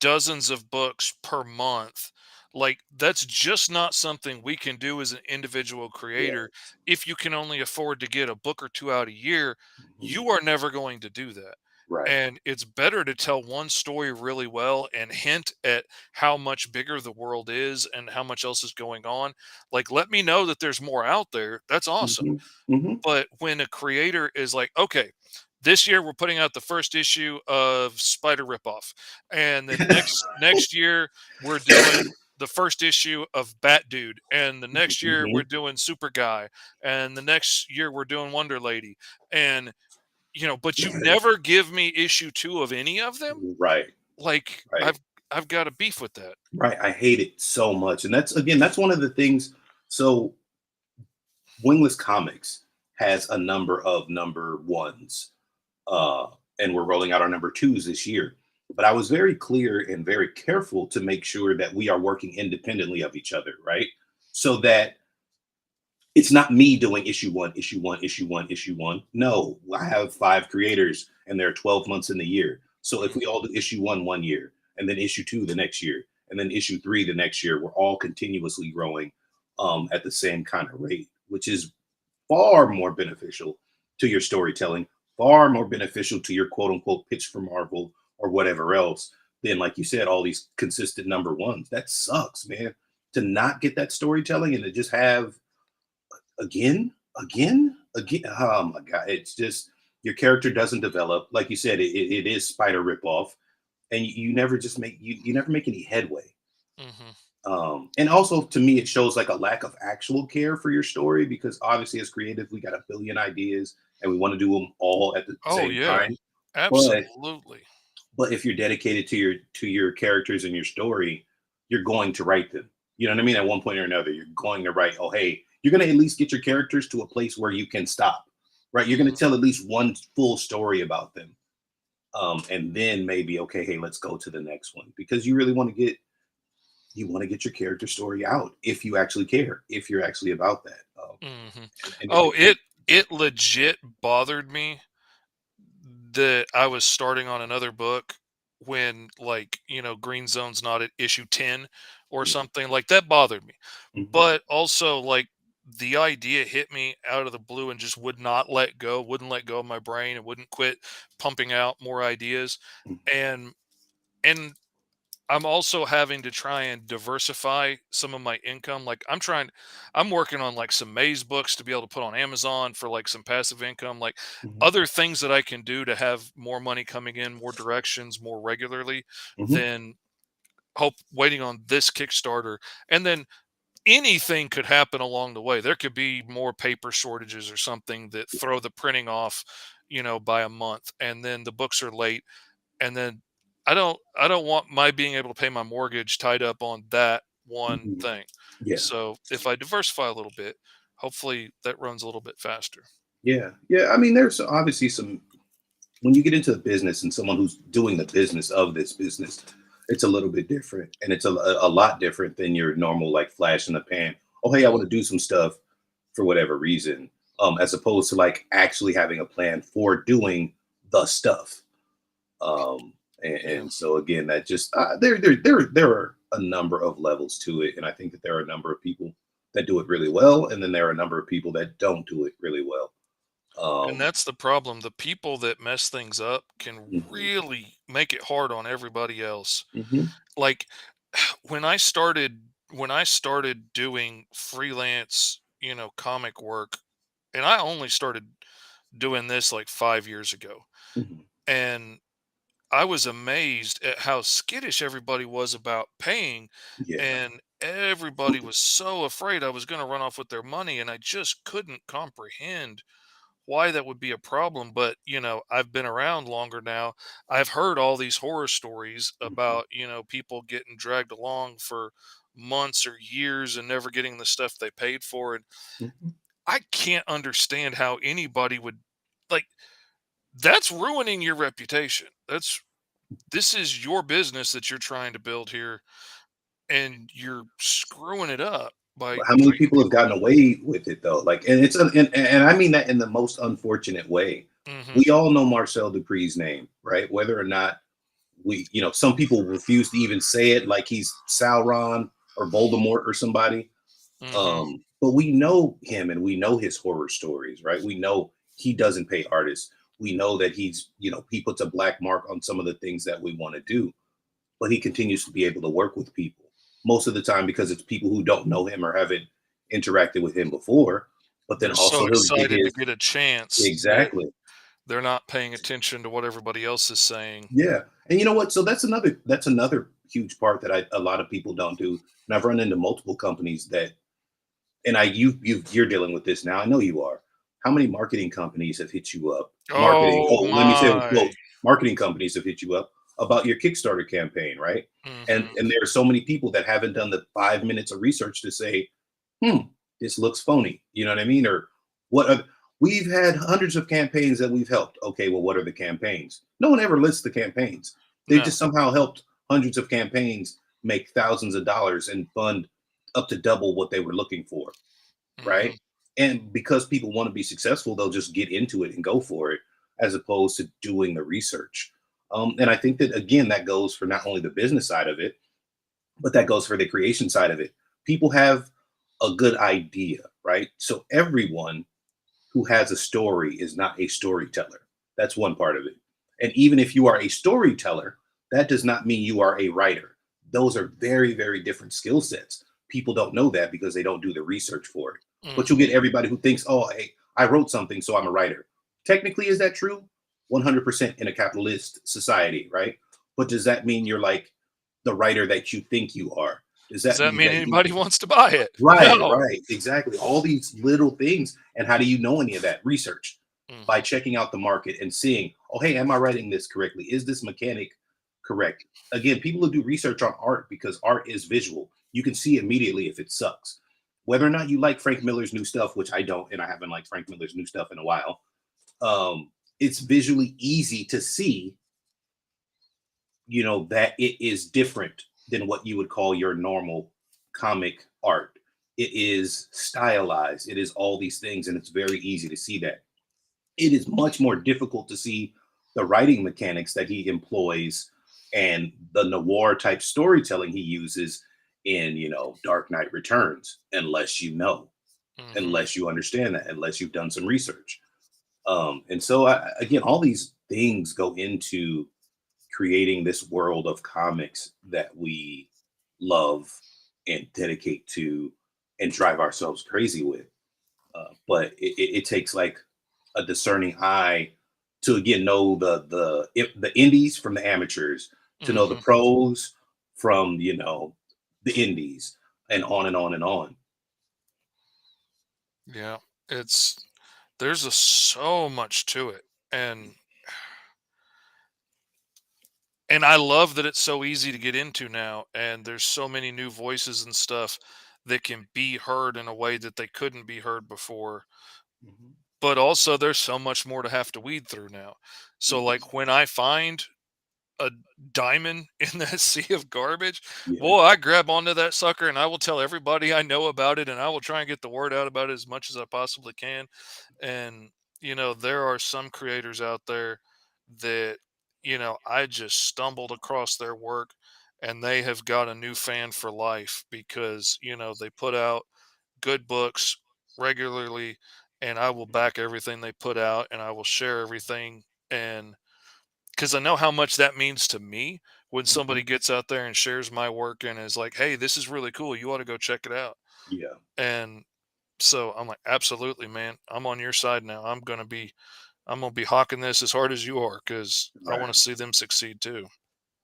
dozens of books per month. Like that's just not something we can do as an individual Yeah. creator. If you can only afford to get a book or two out a year, Mhm. you are never going to do that. Right. And it's better to tell one story really well and hint at how much bigger the world is and how much else is going on. Like, let me know that there's more out there. That's awesome. Mhm. Mhm. But when a creator is like, okay, this year we're putting out the first issue of Spider Ripoff, and then next year we're doing the first issue of Bat Dude, and the next year we're Mhm. doing Super Guy, and the next year we're doing Wonder Lady, and but you Right. never give me issue two of any of them. Right. Like Right. I've got a beef with that. Right. I hate it so much. And that's again, that's one of the things. So Wingless Comics has a number of number ones. Uh, and we're rolling out our number twos this year. But I was very clear and very careful to make sure that we are working independently of each other, right? So that it's not me doing issue one, issue one, issue one, issue one. No, I have five creators and there are 12 months in the year. So if we Mhm. all do issue one year, and then issue two the next year, and then issue three the next year, we're all continuously growing at the same kind of rate, which is far more beneficial to your storytelling, far more beneficial to your quote unquote pitch for Marvel or whatever else than, like you said, all these consistent number ones. That sucks, man. To not get that storytelling and to just have again, again. Oh my god, it's just your character doesn't develop. Like you said, it is spider ripoff, and you never just make you never make any headway. Mhm. And also to me, it shows like a lack of actual care for your story because obviously, as creative, we got a billion ideas and we want to do them all at the Oh same yeah, time. But absolutely. if you're dedicated to your characters and your story, you're going to write them. You know what I mean? At one point or another, you're going to write, oh, hey, you're going to at least get your characters to a place where you can stop, right? You're going to Mhm. tell at least one full story about them. And then maybe, okay, hey, let's go to the next one because you really want to get your character story out if you actually care, if you're actually about that. Mhm. And Oh, it legit bothered me that I was starting on another book when, like, Green Zone's not at issue 10 or yeah. something. Like that bothered me. Mhm, But also like the idea hit me out of the blue and just would not let go, wouldn't let go of my brain and wouldn't quit pumping out more ideas. mhm, And and I'm also having to try and diversify some of my income. Like I'm working on like some maze books to be able to put on Amazon for like some passive income, like mhm, other things that I can do to have more money coming in, more directions, more regularly mhm. than hope waiting on this Kickstarter. And then anything could happen along the way. There could be more paper shortages or something that throw the printing off, by a month, and then the books are late, and then I don't want my being able to pay my mortgage tied up on that one Mhm. thing. Yeah. So if I diversify a little bit, hopefully that runs a little bit faster. Yeah. Yeah. I mean, there's obviously some when you get into the business and someone who's doing the business of this business, it's a little bit different, and it's a lot different than your normal like flash in the pan. oh hey, I Mm, want to do some stuff for whatever reason, as opposed to like actually having a plan for doing the stuff. Um, yeah. and so again, that just there are a number of levels to it, and I think that there are a number of people that do it really well, and then there are a number of people that don't do it really well. And Um, that's the problem. The people that mess things up can mhm, really make it hard on everybody else. mhm, Like when I started doing freelance, comic work, and I only started doing this like 5 years ago. mhm. And I was amazed at how skittish everybody was about paying, Yeah. and everybody was so afraid I was going to run off with their money, and I just couldn't comprehend why that would be a problem. But I've been around longer now. I've heard all these horror stories Mhm, about people getting dragged along for months or years and never getting the stuff they paid for. And mhm. I can't understand how anybody would, like, that's ruining your reputation. This is your business that you're trying to build here, and you're screwing it up by How many treating people have people gotten like away with it though? Like, and and I mean that in the most unfortunate way. that. Hmm. We all know Marcel Dupree's name, right? Whether or not some people refuse to even say it, like he's Sauron or Voldemort or somebody. Hmm. But we know him and we know his horror stories, right? We know he doesn't pay artists. We know that he puts a black mark on some of the things that we want to do, but he continues to be able to work with people most of the time because it's people who don't know him or haven't interacted with him before. But then They're so also he'll get excited to his get a chance that exactly. they're not paying attention to what everybody else is saying. Yeah. And you know what? So that's another huge part that a lot of people don't do. And I've run into multiple companies that and you're dealing with this now. I know you are. How many marketing companies have hit you up? Marketing. Oh Oh, let me say it with my. quotes. Marketing companies have hit you up about your Kickstarter campaign, right? And Hmm. and there are so many people that haven't done the 5 minutes of research to say, hmm, this looks phony. You know what I mean? Or what are, we've had hundreds of campaigns that we've helped. Okay, well, what are the campaigns? No one ever lists the campaigns. They've No. just somehow helped hundreds of campaigns make thousands of dollars and fund up to double what they were looking for, Hmm. right? And because people want to be successful, they'll just get into it and go for it as opposed to doing the research. And I think that again, that goes for not only the business side of it, but that goes for the creation side of it. People have a good idea, right? So everyone who has a story is not a storyteller. That's one part of it. And even if you are a storyteller, that does not mean you are a writer. Those are very, very different skill sets. People don't know that because they don't do the research for it. But you'll Hmm. get everybody who thinks, oh, hey, I wrote something, so I'm a writer. Technically, is that true? 100% in a capitalist society, right? But does that mean you're like the writer that you think you are? Does Does that that mean mean that you anybody wants to buy it? right, No. right, exactly. All these little things. And how do you know any of that? Research by Hmm. checking out the market and seeing, oh, hey, am I writing this correctly? Is this mechanic correct? Again, people who do research on art because art is visual. You can see immediately if it sucks. Whether or not you like Frank Miller's new stuff, which I don't, and I haven't liked Frank Miller's new stuff in a while, it's visually easy to see, that it is different than what you would call your normal comic art. It is stylized, it is all these things, and it's very easy to see that. It is much more difficult to see the writing mechanics that he employs and the noir type storytelling he uses in, Dark Knight Returns, unless you know, Hmm. unless you understand that, unless you've done some research. And so, again, all these things go into creating this world of comics that we love and dedicate to and drive ourselves crazy with. But it takes like a discerning eye to again know the indies from the amateurs, to know the Hmm. pros from the indies, and on and on and on. Yeah. It's there's so much to it. And I love that it's so easy to get into now, and there's so many new voices and stuff that can be heard in a way that they couldn't be heard before. Mhm, But also there's so much more to have to weed through now. So mhm, like when I find a diamond in that sea of garbage, Yeah. boy, I grab onto that sucker and I will tell everybody I know about it, and I will try and get the word out about it as much as I possibly can. And, there are some creators out there that, I just stumbled across their work and they have got a new fan for life because, they put out good books regularly, and I will back everything they put out and I will share everything. And because I know how much that means to me when Mhm. somebody gets out there and shares my work and is like, "Hey, this is really cool. You ought to go check it out." Yeah. And so I'm like, "Absolutely, man. I'm on your side now. I'm gonna be hawking this as hard as you are because I want Right. to see them succeed too."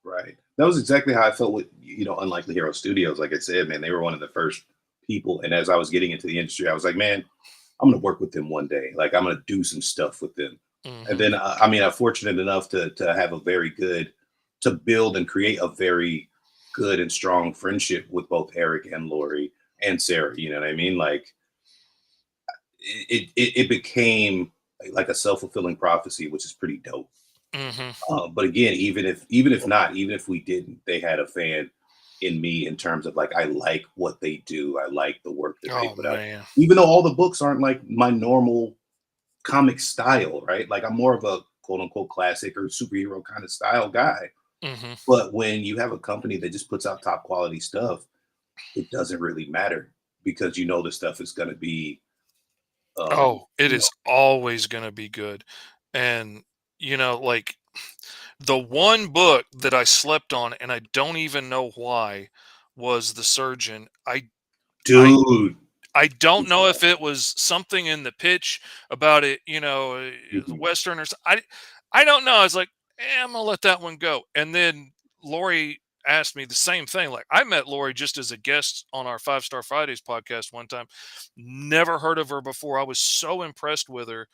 Right. That was exactly how I felt with, Unlikely Hero Studios. Like I said, man, they were one of the first people. And as I was getting into the industry, I was like, man, I'm going to work with them one day. Like I'm going to do some stuff with them. And Hmm. then, I mean, I'm fortunate enough to have a very good, to build and create a very good and strong friendship with both Eric and Lori and Sarah. You know what I mean? Like it became like a self fulfilling prophecy, which is pretty dope. Hmm. But again, even if not, even if we didn't, they had a fan in me in terms of like I like what they do. I like the work that they Oh put out. man. Even though all the books aren't like my normal comic style, right? Like I'm more of a quote unquote classic or superhero kind of style guy. Hmm. But when you have a company that just puts out top quality stuff, it doesn't really matter because you know the stuff is going to be, Oh, it you know, is always going to be good. And, like the one book that I slept on, and I don't even know why, was The Surgeon. I dude. I don't know if it was something in the pitch about it, the Mhm. Westerners. I don't know. I was like, I'm gonna let that one go. And then Lori asked me the same thing. Like I met Lori just as a guest on our Five Star Fridays podcast one time. Never heard of her before. I was so impressed with her.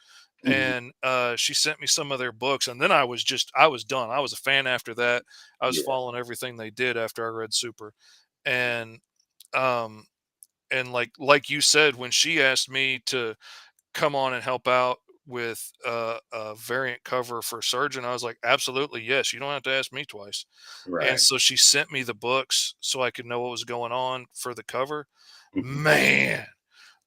Mhm. And she sent me some of their books, and then I was done. I was a fan after that. I was Yeah. following everything they did after I read Super, and um, like you said, when she asked me to come on and help out with a variant cover for Surgeon, I was like, absolutely, yes. You don't have to ask me twice. And Right. so she sent me the books so I could know what was going on for the cover. Mhm. Man,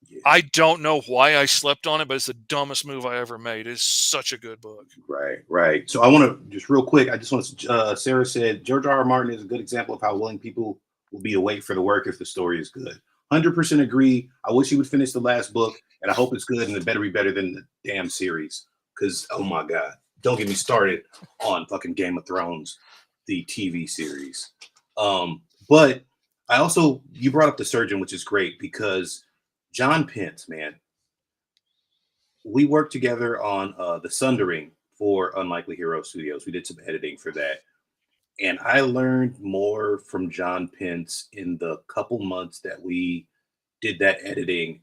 Yeah. I don't know why I slept on it, but it's the dumbest move I ever made. It's such a good book. Right, right. So I want to just real quick. I just want to. Sarah said George R. R. Martin is a good example of how willing people will be to wait for the work if the story is good. 100% agree. I wish he would finish the last book, and I hope it's good and it better be better than the damn series. Because oh my god, don't get me started on fucking Game of Thrones, the TV series. But I also you brought up the surgeon, which is great because John Pence, man, we worked together on the Sundering for Unlikely Hero Studios. We did some editing for that. And I learned more from John Pence in the couple months that we did that editing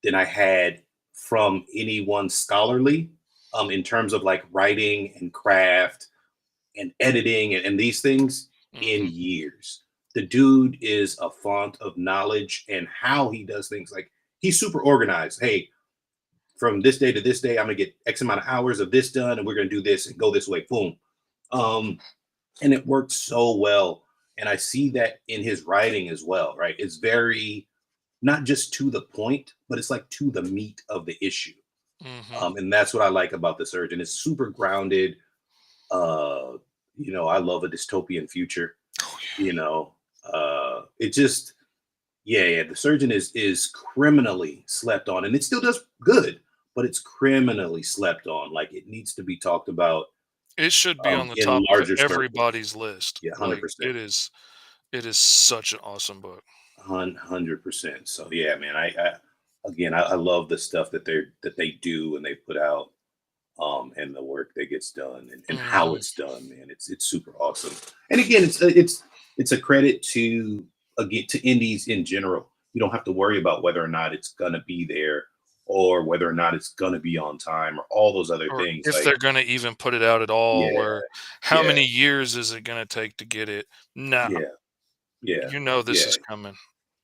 than I had from anyone scholarly in terms of like writing and craft and editing and these things in Hmm. years. The dude is a font of knowledge and how he does things. Like he's super organized. Hey, from this day to this day, I'm gonna get X amount of hours of this done, and we're gonna do this and go this way. Boom. Um, and it worked so well. And I see that in his writing as well, right? It's very not just to the point, but it's like to the meat of the issue. Hmm. And that's what I like about the Surgeon. It's super grounded. I love a dystopian future. Oh You know, it just yeah, the surgeon is criminally slept on, and it still does good, but it's criminally slept on. Like it needs to be talked about yeah, it should be on the in top of larger circles. everybody's list. Yeah, hundred Like percent, it is such an awesome book. 100%. So yeah, man, I again, I love the stuff that they do and they put out, and the work that gets done and how Hmm. it's done, man. It's super awesome. And again, it's a credit to again to indies in general. You don't have to worry about whether or not it's gonna be there or whether or not it's gonna be on time or all those other Or things. if Like, they're gonna even put it out at all, yeah, or how yeah, many years is it gonna take to get it? Nah, yeah, yeah, this yeah, is coming,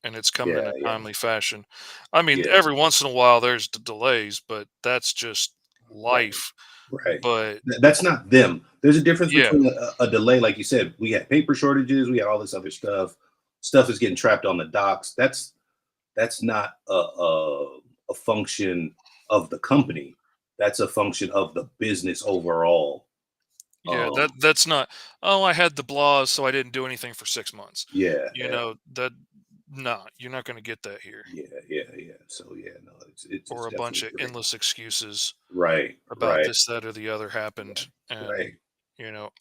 and it's coming in yeah, a yeah, timely fashion. I mean, yeah, every once in a while there's delays, but that's just Right. life. Right. But That's not them. There's a difference yeah, between a delay, like you said. We had paper shortages. We had all this other stuff. Stuff is getting trapped on the docks. That's not a function of the company. That's a function of the business overall. yeah, Um, that's not, oh, I had the blahs, so I didn't do anything for 6 months. yeah, You know that, nah, you're not going to get that here, yeah. So yeah, no, it's or a bunch definitely of great. endless excuses Right, about right, this, that, or the other happened, and right.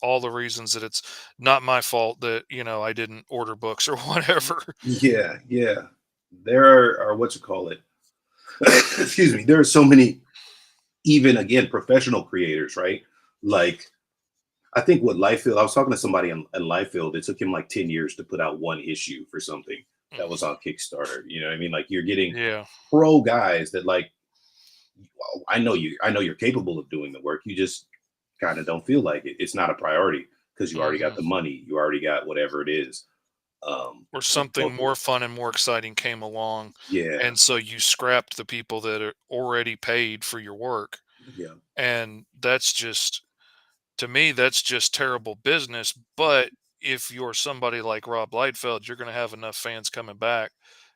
all the reasons that it's not my fault that I didn't order books or whatever. Yeah, yeah. There are what you call it. Excuse me. There are so many, even again, professional creators, right? Like I think what Lifefield, I was talking to somebody in Lifefield, it took him like 10 years to put out one issue for something that was Mm, on Kickstarter. You know what I mean? Like you're getting yeah. pro guys that like, well, I know you're capable of doing the work. You just kind of don't feel like it. It's not a priority because you already got Hmm. the money. You already got whatever it is. Or But something more fun and more exciting came along, yeah, and so you scrapped the people that are already paid for your work, yeah, and that's just, to me, that's just terrible business. But if you're somebody like Rob Lightfeld, you're going to have enough fans coming back.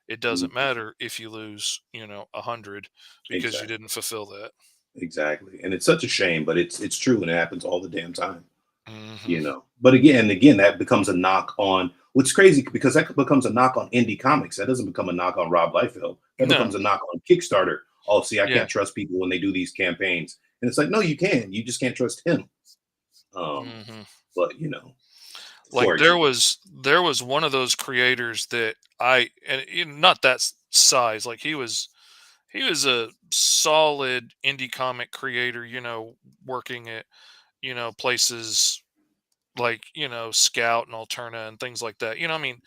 It doesn't mhm, matter if you lose 100 because you exactly. didn't fulfill that. Exactly. And it's such a shame, but it's true and it happens all the damn time, Hmm. you know. But again, that becomes a knock on what's crazy because that becomes a knock on indie comics. That doesn't become a knock on Rob Liefeld. That No. becomes a knock on Kickstarter. Oh, see, I Yeah. can't trust people when they do these campaigns. And it's like, no, you can. You just can't trust him. Um, Hmm. but Like for example. there was one of those creators that and not that size. Like he was a solid indie comic creator, working at places like Scout and Alterna and things like that. I mean,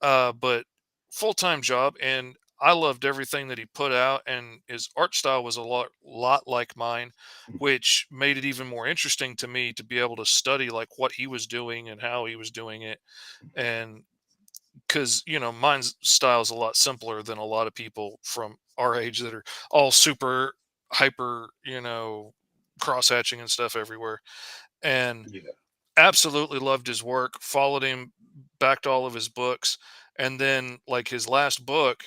but full-time job, and I loved everything that he put out, and his art style was a lot like mine, which made it even more interesting to me to be able to study like what he was doing and how he was doing it. And because mine's style is a lot simpler than a lot of people from our age that are all super hyper, cross hatching and stuff everywhere. And Yeah. absolutely loved his work, followed him, backed all of his books. And then, like, his last book,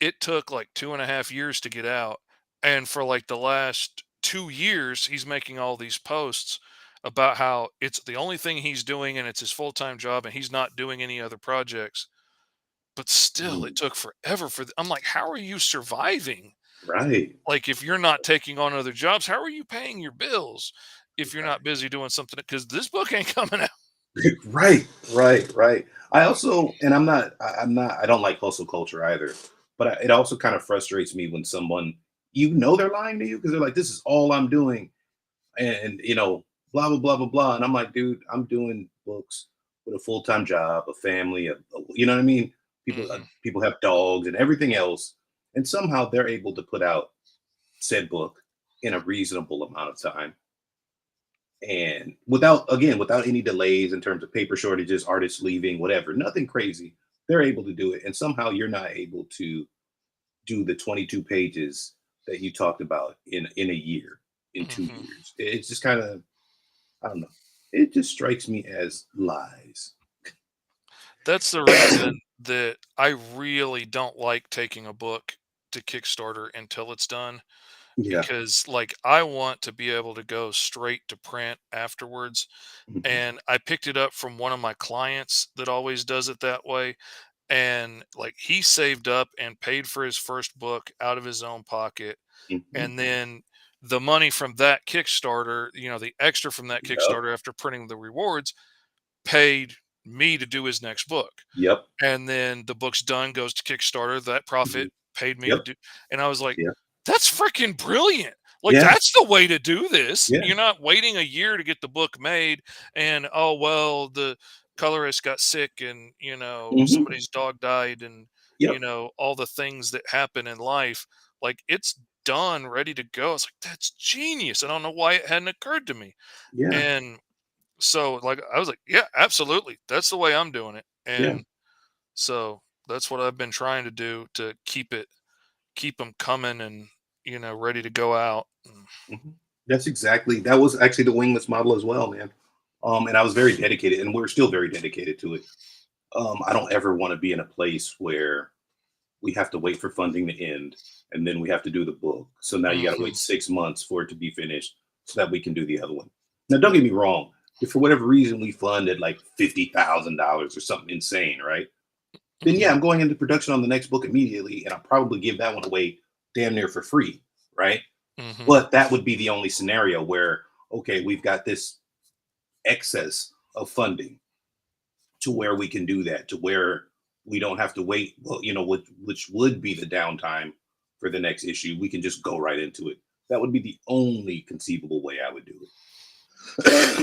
it took like 2.5 years to get out. And for like the last 2 years, he's making all these posts about how it's the only thing he's doing and it's his full time job and he's not doing any other projects. But still, it Mm, took forever I'm like, how are you surviving? right. Like, if you're not taking on other jobs, how are you paying your bills if you're not Right. busy doing something? Because this book ain't coming out. Right, right. I also, and I'm not, I don't like hustle culture either. But it also kind of frustrates me when someone, they're lying to you because they're like, "This is all I'm doing," and blah blah blah blah blah. And I'm like, dude, I'm doing books with a full time job, a family, you know what I mean? Hmm. People have dogs and everything else, and somehow they're able to put out said book in a reasonable amount of time and without any delays in terms of paper shortages, artists leaving, whatever, nothing crazy. They're able to do it, and somehow you're not able to do the 22 pages that you talked about in a year, in two Hmm. years. It's just kind of, I don't know. It just strikes me as lies. That's the reason that I really don't like taking a book to Kickstarter until it's done, Yeah. because like I want to be able to go straight to print afterwards. Mhm. And I picked it up from one of my clients that always does it that way. And like he saved up and paid for his first book out of his own pocket. Mhm. And then the money from that Kickstarter, the extra from that Yep. Kickstarter after printing the rewards, paid me to do his next book. Yep. And then the book's done, goes to Kickstarter. That Mhm. profit paid me to Yep. do. And I was like, Yeah. that's freaking brilliant. Like, Yeah. that's the way to do this. Yeah. You're not waiting a year to get the book made. And, oh, well, the colorist got sick and, Hmm. somebody's dog died and, Yep. all the things that happen in life. Like, it's done, ready to go. It's like, that's genius. I don't know why it hadn't occurred to me. Yeah. And so, like, I was like, yeah, absolutely. That's the way I'm doing it. Yeah. And so that's what I've been trying to do to keep them coming and, ready to go out. Mhm. That was actually the wingless model as well, man. And I was very dedicated, and we're still very dedicated to it. I don't ever want to be in a place where we have to wait for funding to end, and then we have to do the book. So now you got to Hmm. wait 6 months for it to be finished so that we can do the other one. Now, don't get me wrong. If for whatever reason we funded like $50,000 or something insane, right? Then yeah, Hmm. I'm going into production on the next book immediately, and I'll probably give that one away damn near for free, right? Hmm. But that would be the only scenario where, okay, we've got this excess of funding to where we can do that, to where we don't have to wait. Well, which would be the downtime for the next issue. We can just go right into it. That would be the only conceivable way I would do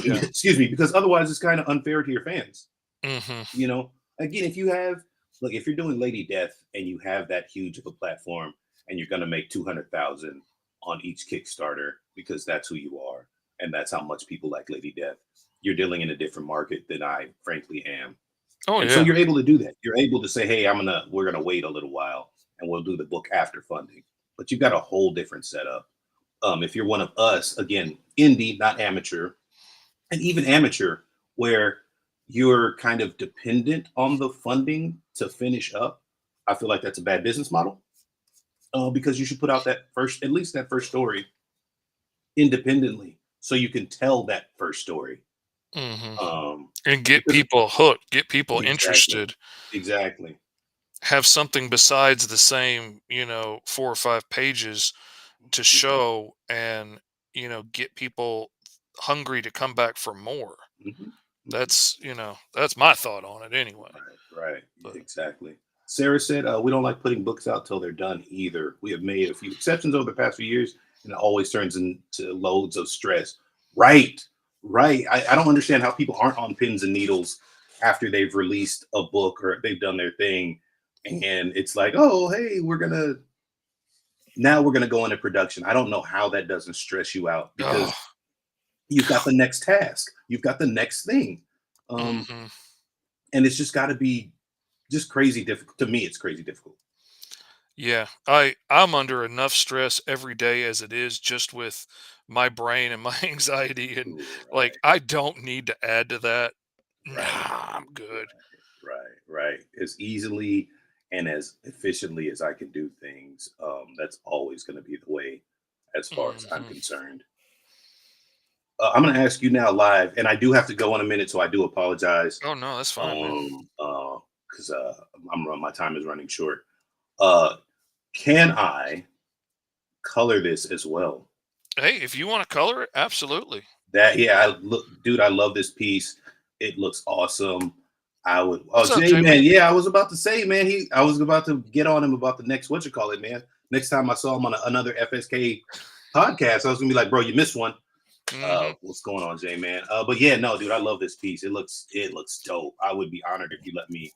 Yeah. it. Excuse me, because otherwise it's kind of unfair to your fans. Hmm. You know, again, if you have, look, if you're doing Lady Death and you have that huge of a platform and you're going to make 200,000 on each Kickstarter because that's who you are and that's how much people like Lady Death, you're dealing in a different market than I frankly am. Oh And so yeah. you're able to do that. You're able to say, hey, we're gonna wait a little while and we'll do the book after funding. But you've got a whole different setup. If you're one of us, again, indie, not amateur, and even amateur, where you're kind of dependent on the funding to finish up, I feel like that's a bad business model. Because you should put out at least that first story independently, so you can tell that first story. Hmm. Um, And get because people hooked, get people exactly, interested, exactly. have something besides the same, 4 or 5 pages to Mhm. show, and get people hungry to come back for more. Mhm, mhm. That's my thought on it anyway. Right, right. But Exactly. Sarah said, we don't like putting books out till they're done either. We have made a few exceptions over the past few years, and it always turns into loads of stress. Right, right. I don't understand how people aren't on pins and needles after they've released a book or they've done their thing. And it's like, oh, hey, we're going to go into production. I don't know how that doesn't stress you out oh, because you've got the next task, you've got the next thing. Um, hmm, and it's just got to be just crazy difficult. To me, it's crazy difficult. yeah, I'm under enough stress every day as it is, just with my brain and my anxiety, and like Right, I don't need to add to that. Nah, right, I'm good. right, right. As easily and as efficiently as I can do things, that's always going to be the way, as far as I'm Hmm. concerned. I'm going to ask you now live, and I do have to go in a minute, so I do apologize. Oh no, that's fine, man. Because my time is running short. Uh, can I color this as well? Hey, if you want to color it, absolutely. That yeah, I look, dude, I love this piece. It looks awesome. I would. Oh, What's up, Jay, J man, Man? yeah, I was about to say, man, I was about to get on him about the next what you call it, man. Next time I saw him on another FSK podcast, I was gonna be like, bro, you missed one. Hmm. What's going on, Jay, man? But yeah, no, dude, I love this piece. It looks dope. I would be honored if you let me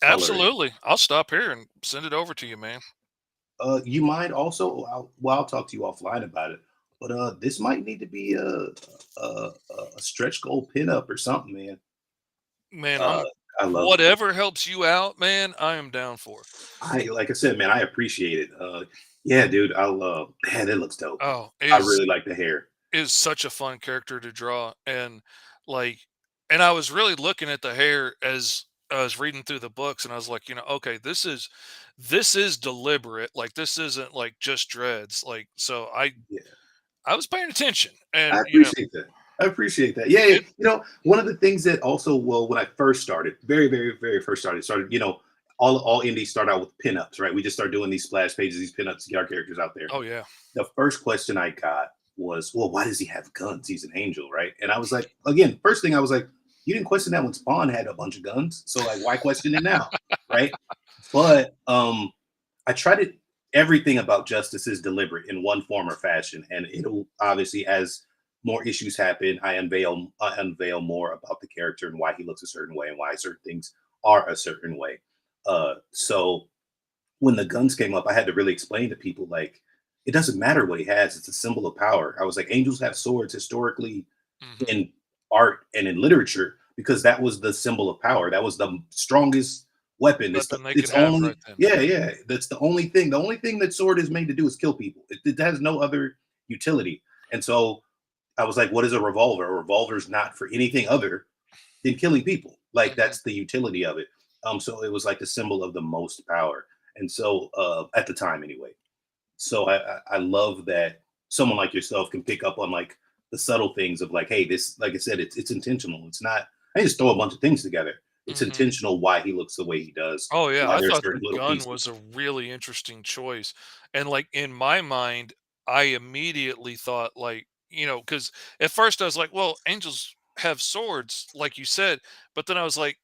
color it. Absolutely. I'll stop here and send it over to you, man. You mind also? I'll talk to you offline about it. But this might need to be a stretch goal pinup or something, man. Man, Uh, I love it. whatever helps you out, man, I am down for. I like I said, man, I appreciate it. Yeah, dude, man, it looks dope. Oh, I really like the hair. is such a fun character to draw, and like, and I was really looking at the hair as I was reading through the books, and I was like, okay, this is deliberate. Like, this isn't like just dreads. Like, so Yeah, I was paying attention, I and appreciate that. I appreciate that. Yeah, yeah. it. One of the things that also, well, when I first started, very, very, very first started, all indies start out with pinups, right? We just start doing these splash pages, these pinups to get our characters out there. Oh yeah. The first question I got was, well, why does he have guns? He's an angel, right? And I was like, again, first thing I was like, you didn't question that when Spawn had a bunch of guns. So like, why question it now? Right. But I tried it. Everything about justice is deliberate in one form or fashion. And it'll obviously, as more issues happen, I unveil more about the character and why he looks a certain way and why certain things are a certain way. So when the guns came up, I had to really explain to people like it doesn't matter what he has; it's a symbol of power. I was like, angels have swords historically Hmm. in art and in literature because that was the symbol of power. That was the strongest. weapon. Weapon they could It's have right only then. yeah, yeah. That's the only thing. The only thing that sword is made to do is kill people. It has no other utility. And so I was like, what is a revolver? A revolver is not for anything other than killing people. Like Mhm, that's the utility of it. So it was like the symbol of the most power. And so at the time anyway. So I love that someone like yourself can pick up on like the subtle things of like, hey, this, like I said, it's intentional. It's not, I just throw a bunch of things together. It's mhm. intentional why he looks the way he does, Oh, yeah, why I there's thought the certain little gun pieces. was a really interesting choice, and, like, in my mind, I immediately thought, like, because at first I was like, "Well, angels have swords," like you said, but then I was like,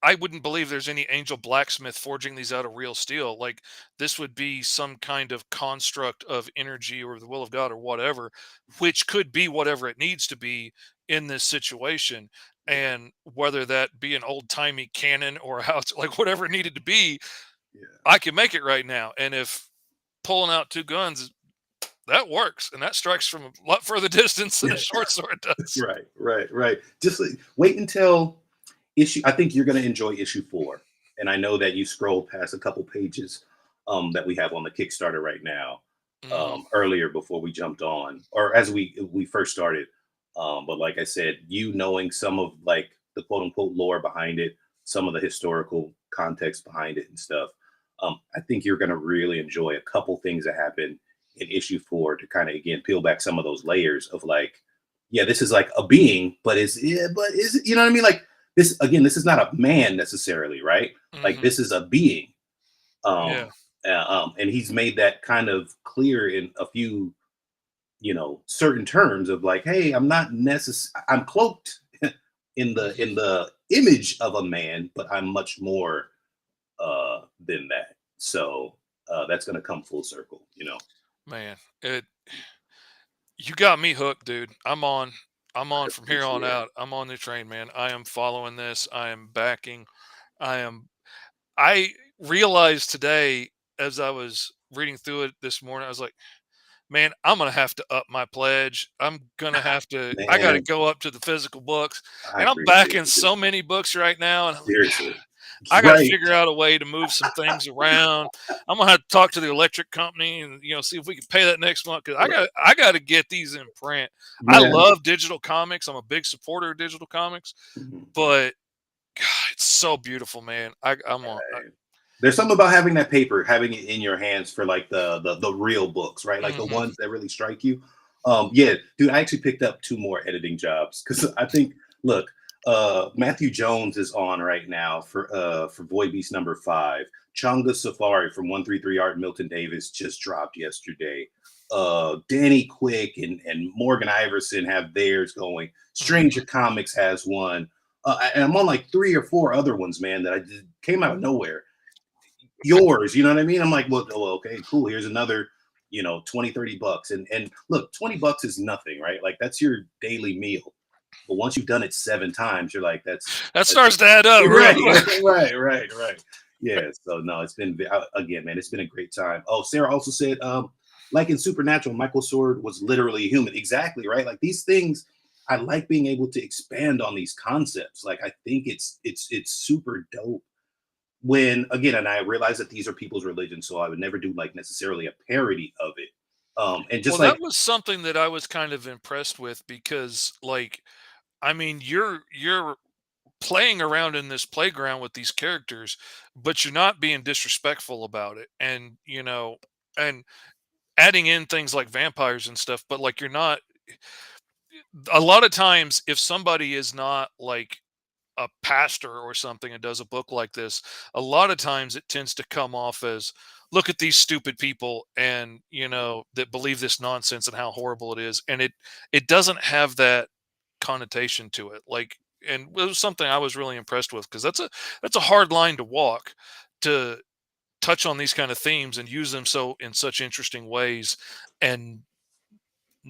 I wouldn't believe there's any angel blacksmith forging these out of real steel. Like, this would be some kind of construct of energy or the will of God or whatever, which could be whatever it needs to be in this situation. Yeah, And whether that be an old timey cannon or how it's like whatever it needed to be, yeah, I can make it right now. And if pulling out two guns, that works. And that strikes from a lot further distance than a yeah. short sword does. Right, right, right. Just like, wait until issue. I think you're going to enjoy issue 4, and I know that you scrolled past a couple pages that we have on the Kickstarter right now. Hmm. Earlier before we jumped on, or as we first started. But like I said, you knowing some of like the quote unquote lore behind it, some of the historical context behind it and stuff. I think you're going to really enjoy a couple things that happen in issue 4 to kind of again peel back some of those layers of like, yeah, this is like a being, but is it, you know what I mean? Like this again, this is not a man necessarily, right? Like Hmm. this is a being. Yeah. Um, and he's made that kind of clear in a few, certain terms of like, hey, I'm not necessary. I'm cloaked in Hmm. the image of a man, but I'm much more than that. So that's gonna come full circle, Man, you got me hooked, dude. I'm I on from here on appreciate it. out. I'm on the train, man. I am following this. I am backing. I am I realized today as I was reading through it this morning, I was like, man, I'm gonna have to up my pledge. I gotta Man, go up to the physical books. I And I'm appreciate backing you too. so many books right now. And I'm like, Seriously. I got to Right. figure out a way to move some things around. I'm gonna have to talk to the electric company and see if we can pay that next month because Right. I got to get these in print. I Man. love digital comics. I'm a big supporter of digital comics, Mhm. but God, it's so beautiful, man. I'm on. There's something about having that paper, having it in your hands for like the real books, right? Like the Mhm. ones that really strike you. Yeah, dude, I actually picked up 2 more editing jobs because I think, look, Matthew Jones is on right now for Void Beast number 5. Changa Safari from 133 Art Milton Davis just dropped yesterday. Danny Quick and Morgan Iverson have theirs going. Mhm. Stranger Comics has one. And I'm on like 3 or 4 other ones, man, that I did, came out of nowhere. Yours, you know what I mean? I'm like, well, okay, cool. Here's another, 20, $30. And look, $20 is nothing, right? Like that's your daily meal. But once you've done it 7 times, you're like, That that's starts to add up real right, quick. right. Yeah. So no, it's been again, man, it's been a great time. Oh, Sarah also said, like in Supernatural, Michael Sword was literally human. Exactly, right? Like these things, I like being able to expand on these concepts. Like I think it's super dope when again, and I realize that these are people's religions, so I would never do like necessarily a parody of it. And just Well, that like was something that I was kind of impressed with because, like, I mean, you're playing around in this playground with these characters, but you're not being disrespectful about it, and adding in things like vampires and stuff. But like, you're not. A lot of times, if somebody is not like a pastor or something and does a book like this, a lot of times it tends to come off as, look at these stupid people and that believe this nonsense and how horrible it is, and it doesn't have that connotation to it. Like, and it was something I was really impressed with because that's a hard line to walk, to touch on these kind of themes and use them so in such interesting ways and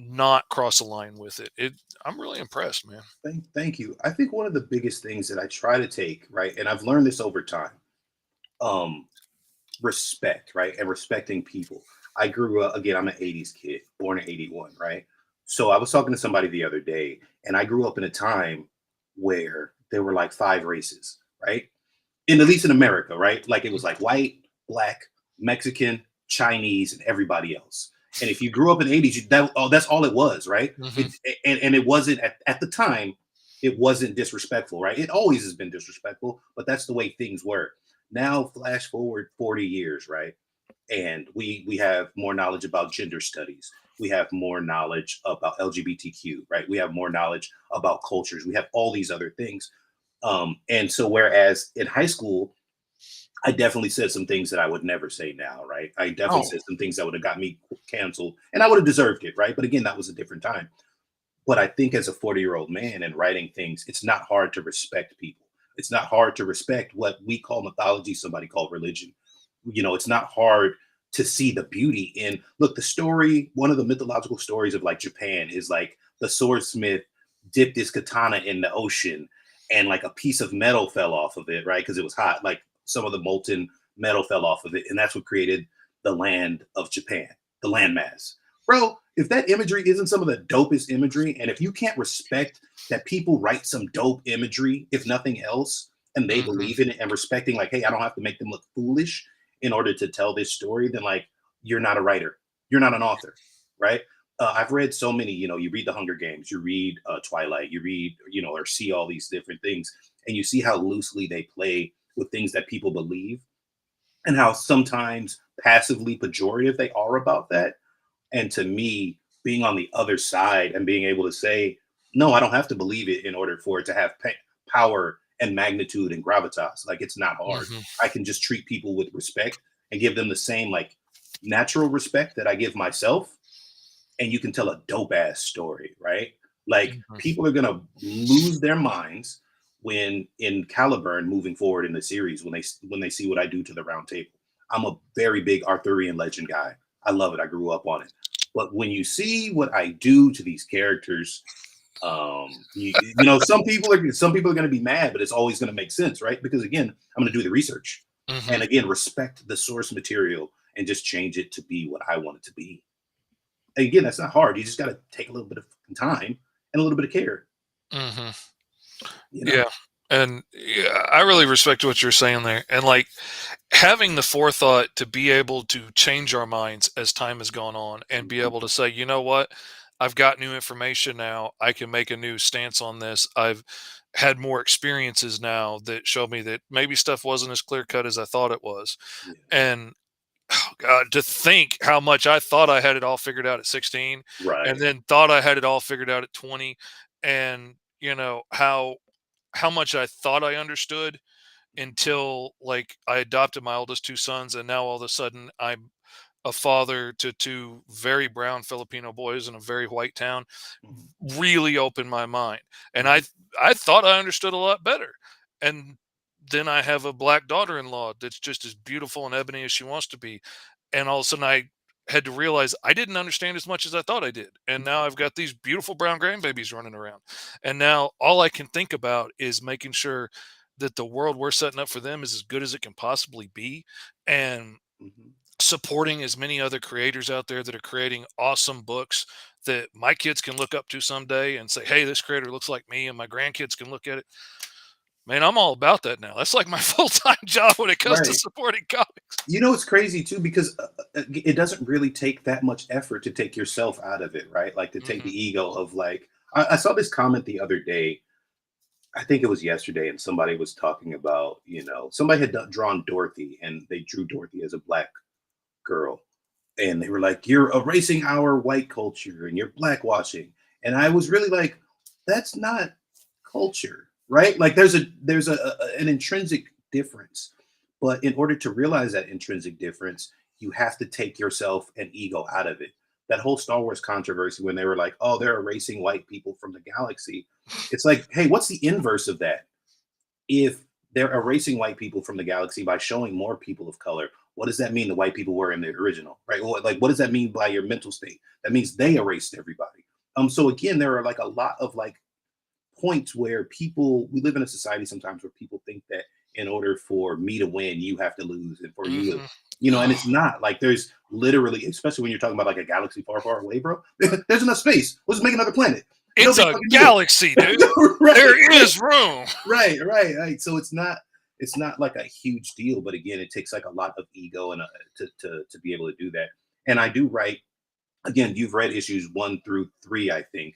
not cross a line with it. I'm really impressed, man. thank you. I think one of the biggest things that I try to take, right, and I've learned this over time, um, respect, right, and respecting people. I grew up again. I'm an '80s kid, born in '81, right. So I was talking to somebody the other day, and I grew up in a time where there were like 5 races, right. at least in America, right? Like it was like white, black, Mexican, Chinese, and everybody else. And if you grew up in the 80s, that's all it was, right? Hmm. And it wasn't at the time, it wasn't disrespectful, right? It always has been disrespectful, but that's the way things were. Now, flash forward 40 years, right? And we have more knowledge about gender studies. We have more knowledge about LGBTQ, right? We have more knowledge about cultures. We have all these other things. And so, whereas in high school, I definitely said some things that I would never say now, right? I definitely Oh. said some things that would have got me canceled, and I would have deserved it, right? But again, that was a different time. But I think as a 40-year-old man and writing things, it's not hard to respect people. It's not hard to respect what we call mythology, somebody called religion. It's not hard to see the beauty in, look, the story, one of the mythological stories of like Japan is like the swordsmith dipped his katana in the ocean and like a piece of metal fell off of it, right? Because it was hot. Like some of the molten metal fell off of it. And that's what created the land of Japan, the landmass. Bro, if that imagery isn't some of the dopest imagery, and if you can't respect that people write some dope imagery, if nothing else, and they Hmm. believe in it and respecting, like, hey, I don't have to make them look foolish in order to tell this story, then like you're not a writer, you're not an author, right? I've read so many, you read the Hunger Games, you read Twilight, you read, or see all these different things, and you see how loosely they play with things that people believe and how sometimes passively pejorative they are about that. And to me, being on the other side and being able to say, no, I don't have to believe it in order for it to have power and magnitude and gravitas. Like it's not hard. Hmm. I can just treat people with respect and give them the same like natural respect that I give myself. And you can tell a dope ass story, right? Like Hmm. people are gonna lose their minds when in Caliburn moving forward in the series when they see what I do to the round table. I'm a very big Arthurian legend guy. I love it. I grew up on it. But when you see what I do to these characters, some people are going to be mad, but it's always going to make sense, right? Because again, I'm going to do the research, Hmm. and again, respect the source material and just change it to be what I want it to be. Again, that's not hard. You just got to take a little bit of time and a little bit of care, Hmm. you know. Yeah. And yeah, I really respect what you're saying there. And like having the forethought to be able to change our minds as time has gone on and be Mhm. able to say, you know what, I've got new information now. I can make a new stance on this. I've had more experiences now that show me that maybe stuff wasn't as clear cut as I thought it was. Yeah. And oh God, to think how much I thought I had it all figured out at 16 and Right. then thought I had it all figured out at 20, and how much I thought I understood until like I adopted my oldest two sons, and now all of a sudden I'm a father to two very brown Filipino boys in a very white town. Mhm. Really opened my mind, and Mhm. I thought I understood a lot better. And then I have a black daughter-in-law that's just as beautiful and ebony as she wants to be, and all of a sudden I had to realize I didn't understand as much as I thought I did. And now I've got these beautiful brown grandbabies running around. And now all I can think about is making sure that the world we're setting up for them is as good as it can possibly be, and Mhm. supporting as many other creators out there that are creating awesome books that my kids can look up to someday and say, hey, this creator looks like me, and my grandkids can look at it. Man, I'm all about that now. That's like my full-time job when it comes to Right. supporting comics. It's crazy too because it doesn't really take that much effort to take yourself out of it, right? Like to take Hmm. the ego of like I saw this comment the other day. I think it was yesterday, and somebody was talking about somebody had drawn Dorothy, and they drew Dorothy as a black girl, and they were like, "You're erasing our white culture, and you're blackwashing." And I was really like, "That's not culture, right? Like an intrinsic difference, but in order to realize that intrinsic difference, you have to take yourself and ego out of it. That whole Star Wars controversy when they were like, "Oh, they're erasing white people from the galaxy," it's like, hey, what's the inverse of that? If they're erasing white people from the galaxy by showing more people of color, what does that mean the white people were in the original, right? Like, what does that mean by your mental state? That means they erased everybody. So again, there are like a lot of like points where we live in a society sometimes where people think that in order for me to win, you have to lose, and for you to, Hmm. and it's not like there's literally, especially when you're talking about like a galaxy far, far away, bro. There's enough space. Let's make another planet. No It's big a fucking deal. galaxy, dude. Right, There right, is room. right. So it's not. it's not like a huge deal, but again, it takes like a lot of ego and to be able to do that. And I do write again. You've read issues 1 through 3, I think,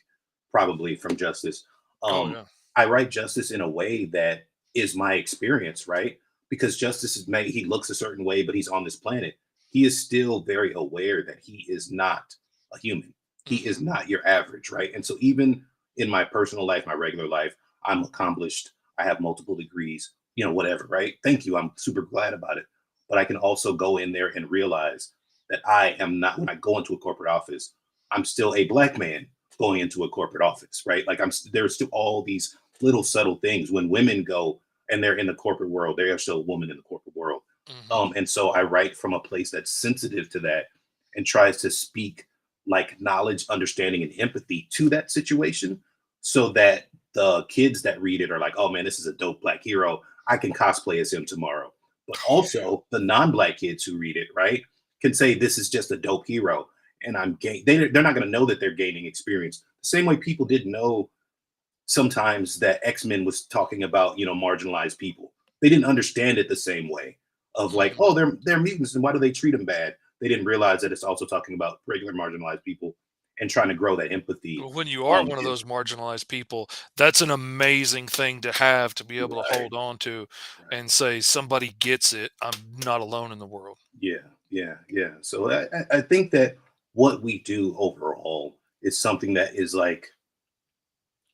probably from Justice. Oh Um, yeah. I write Justice in a way that is my experience, right? Because Justice is made, he looks a certain way, but he's on this planet. He is still very aware that he is not a human. He Hmm. is not your average, right? And so even in my personal life, my regular life, I'm accomplished. I have multiple degrees, whatever, right? Thank you. I'm super glad about it. But I can also go in there and realize that I am not, when I go into a corporate office, I'm still a black man going into a corporate office, right? Like there's still all these little subtle things. When women go and they're in the corporate world, they are still a woman in the corporate world. Hmm. And so I write from a place that's sensitive to that and tries to speak like knowledge, understanding, and empathy to that situation so that the kids that read it are like, oh man, this is a dope black hero. I can cosplay as him tomorrow. But Oh yeah. also the non-black kids who read it, right, can say this is just a dope hero. And they're not going to know that they're gaining experience. The same way people didn't know sometimes that X-Men was talking about, marginalized people. They didn't understand it the same way of like, Hmm. oh, they're mutants and why do they treat them bad? They didn't realize that it's also talking about regular marginalized people and trying to grow that empathy. Well, when you are one of In, those marginalized people, that's an amazing thing to have to be able to right, hold on to right. and say, somebody gets it. I'm not alone in the world. Yeah, yeah, yeah. So I think that what we do overall is something that is like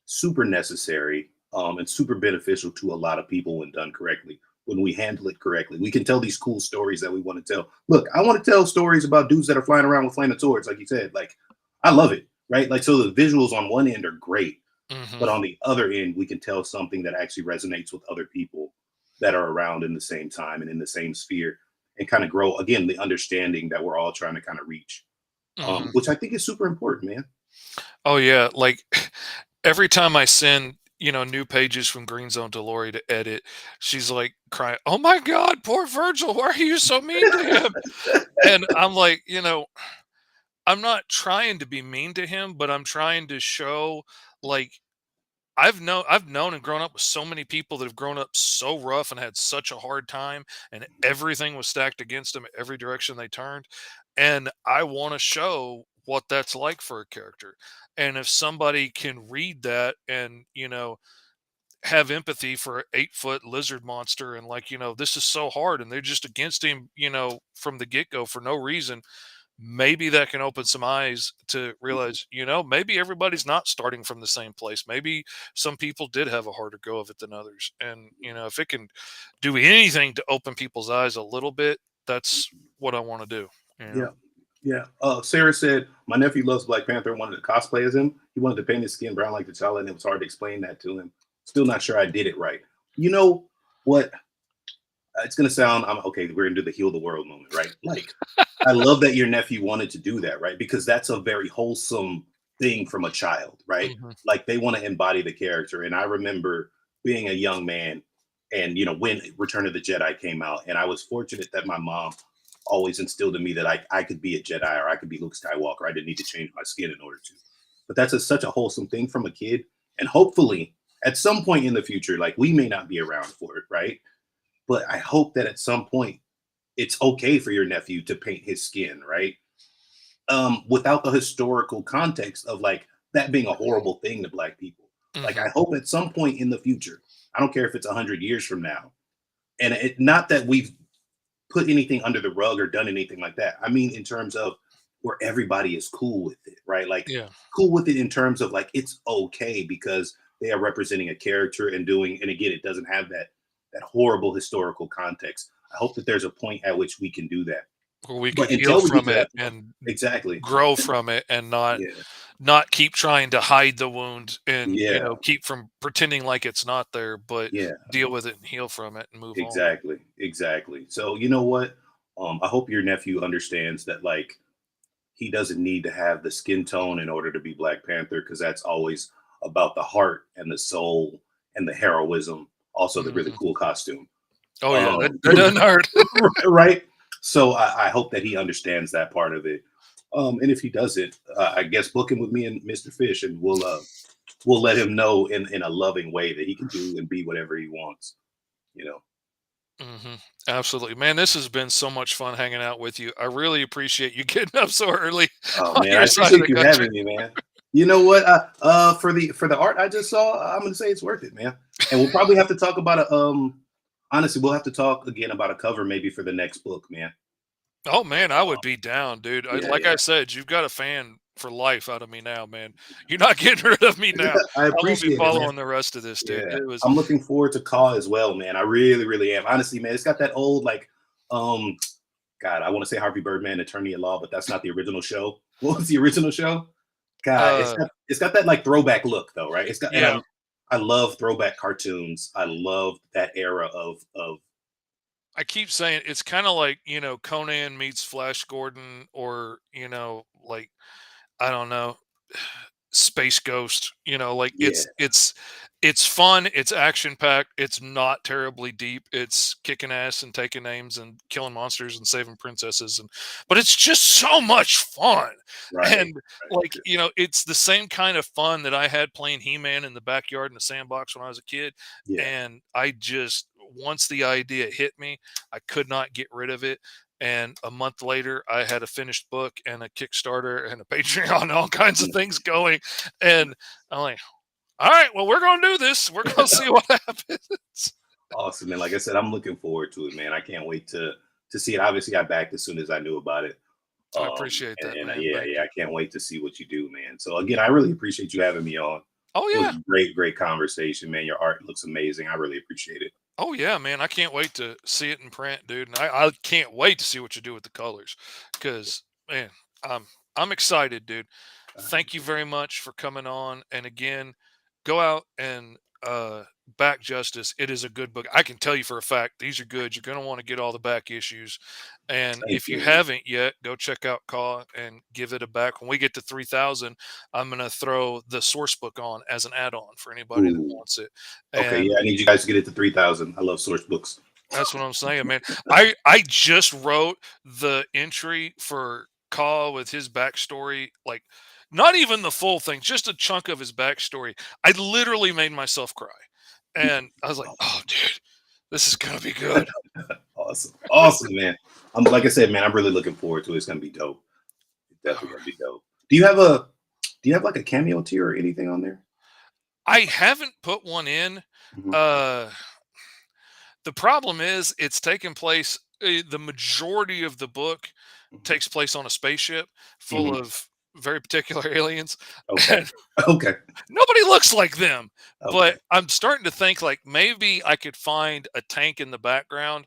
super necessary and super beneficial to a lot of people when done correctly. When we handle it correctly, we can tell these cool stories that we want to tell. Look, I want to tell stories about dudes that are flying around with flaming swords, like you said. Like, I love it, right? Like, so the visuals on one end are great, Hmm. but on the other end, we can tell something that actually resonates with other people that are around in the same time and in the same sphere, and kind of grow again the understanding that we're all trying to kind of reach, Hmm. which I think is super important, man. Oh yeah, like every time I send, new pages from Green Zone to Lori to edit, she's like crying, "Oh my God, poor Virgil! Why are you so mean to him?" And I'm like, I'm not trying to be mean to him, but I'm trying to show, like, I've known and grown up with so many people that have grown up so rough and had such a hard time, and everything was stacked against them every direction they turned. And I want to show what that's like for a character. And if somebody can read that and, have empathy for an 8 foot lizard monster, and like, this is so hard and they're just against him, from the get go for no reason, maybe that can open some eyes to realize, maybe everybody's not starting from the same place. Maybe some people did have a harder go of it than others. And, if it can do anything to open people's eyes a little bit, that's what I want to do, you know? Yeah. Yeah. Sarah said, my nephew loves Black Panther and wanted to cosplay as him. He wanted to paint his skin brown like T'Challa, and it was hard to explain that to him. Still not sure I did it right. You know what? It's going to sound, I'm okay. We're going to do the heal the world moment, right? Like, I love that your nephew wanted to do that, right? Because that's a very wholesome thing from a child, right? Hmm. Like, they want to embody the character. And I remember being a young man and, when Return of the Jedi came out, and I was fortunate that my mom always instilled in me that I could be a Jedi or I could be Luke Skywalker. I didn't need to change my skin in order to. But that's such a wholesome thing from a kid. And hopefully, at some point in the future, like we may not be around for it, right? But I hope that at some point it's okay for your nephew to paint his skin, right? Without the historical context of like that being a horrible thing to black people. Like Hmm. I hope at some point in the future, I don't care if it's 100 years from now, and not that we've put anything under the rug or done anything like that. I mean, in terms of where everybody is cool with it, right? Like Yeah. cool with it in terms of like it's okay because they are representing a character and doing, and again, it doesn't have that horrible historical context. I hope that there's a point at which we can do that. Where we But could heal until we get from to it that point, and exactly. grow from it, and not Yeah, not keep trying to hide the wound, and, yeah, keep from pretending like it's not there, but yeah. deal with it and heal from it and move on. Exactly, exactly. So you know what? I hope your nephew understands that like he doesn't need to have the skin tone in order to be Black Panther because that's always about the heart and the soul and the heroism. Also, the really Mhm. cool costume. Oh, yeah, that Um, that doesn't hurt. right. So I hope that he understands that part of it. And if he doesn't, I guess book him with me and Mr. Fish, and we'll let him know in a loving way that he can do and be whatever he wants. You know. Hmm. Absolutely, man. This has been so much fun hanging out with you. I really appreciate you getting up so early Oh on man, I your side of appreciate the you country. having me, man. You know what? For the art I just saw, I'm gonna say it's worth it, man. And we'll probably have to talk about a honestly, we'll have to talk again about a cover maybe for the next book, man. Oh man, I Uh, would be down, dude. yeah, Like I yeah. said, you've got a fan for life out of me now, man. You're not getting rid of me now. I I'm gonna be appreciate it, man. following the rest of this, dude. Yeah, It was I'm looking forward to Call as well, man. I really, really am. Honestly, man, it's got that old like, um, God, I want to say Harvey Birdman, Attorney at Law, but that's not the original show. What was the original show? God, uh it's got that like throwback look though, right? It's got and yeah, I love throwback cartoons. I love that era of I keep saying it's kind of like, Conan meets Flash Gordon, or, like, I don't know, Space Ghost, like yeah, it's fun, it's action packed, it's not terribly deep, it's kicking ass and taking names and killing monsters and saving princesses, and but it's just so much fun. right, And like, right. it's the same kind of fun that I had playing He-Man in the backyard in the sandbox when I was a kid. Yeah, And I just, once the idea hit me, I could not get rid of it. And a month later, I had a finished book and a Kickstarter and a Patreon and all kinds of things going. And I'm like, all right, well, we're going to do this. We're going to see what happens. awesome, man. Like I said, I'm looking forward to it, man. I can't wait to see it. Obviously, I backed as soon as I knew about it. I appreciate that, And man. yeah, Thank yeah, you. I can't wait to see what you do, man. So again, I really appreciate you having me on. Oh, It was yeah. a great, great conversation, man. Your art looks amazing. I really appreciate it. Oh, yeah, man. I can't wait to see it in print, dude. And I can't wait to see what you do with the colors, because, man, I'm, I'm excited, dude. Thank you very much for coming on. And again, go out and back Justice. It is a good book. I can tell you for a fact these are good. You're going to want to get all the back issues. And Thank if you you, man. haven't yet, go check out Caw and give it a back. When we get to 3,000, I'm going to throw the source book on as an add-on for anybody that Ooh, wants it. okay, And yeah, I need you guys to get it to 3,000. I love source books. that's what I'm saying, man. I just wrote the entry for Caw with his backstory, like, not even the full thing, just a chunk of his backstory. I literally made myself cry, and I was like, "Oh, dude, this is gonna be good." Awesome, awesome, man. I'm like I said, man. I'm really looking forward to it. It's gonna be dope. It's All definitely gonna right. be dope. Do you have like a cameo tier or anything on there? I haven't put one in. Mhm, Uh, the problem is it's taking place. The majority of the book mhm, takes place on a spaceship full mhm. of very particular aliens, Okay, and okay, nobody looks like them. okay. But I'm starting to think like maybe I could find a tank in the background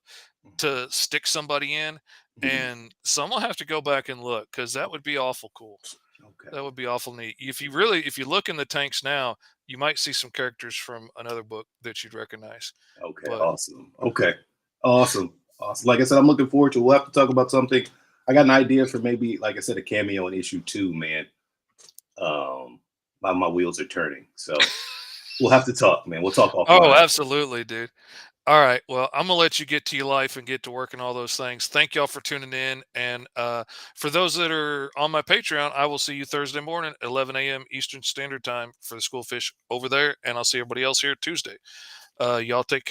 to stick somebody in. Mhm. And so I'm gonna have to go back and look, because that would be awful cool. Okay, That would be awful neat. If you look in the tanks now, you might see some characters from another book that you'd recognize. okay, But awesome. Okay, awesome, awesome. Like I said, I'm looking forward to. We'll have to talk about something. I got an idea for maybe, like I said, a cameo in issue 2, man. Um, my wheels are turning, so we'll have to talk, man. We'll talk oh, offline. absolutely, dude. All right. Well, I'm gonna let you get to your life and get to work and all those things. Thank y'all for tuning in. And for those that are on my Patreon, I will see you Thursday morning, 11 a.m. Eastern Standard Time for the School Fish over there, and I'll see everybody else here Tuesday. Y'all take care.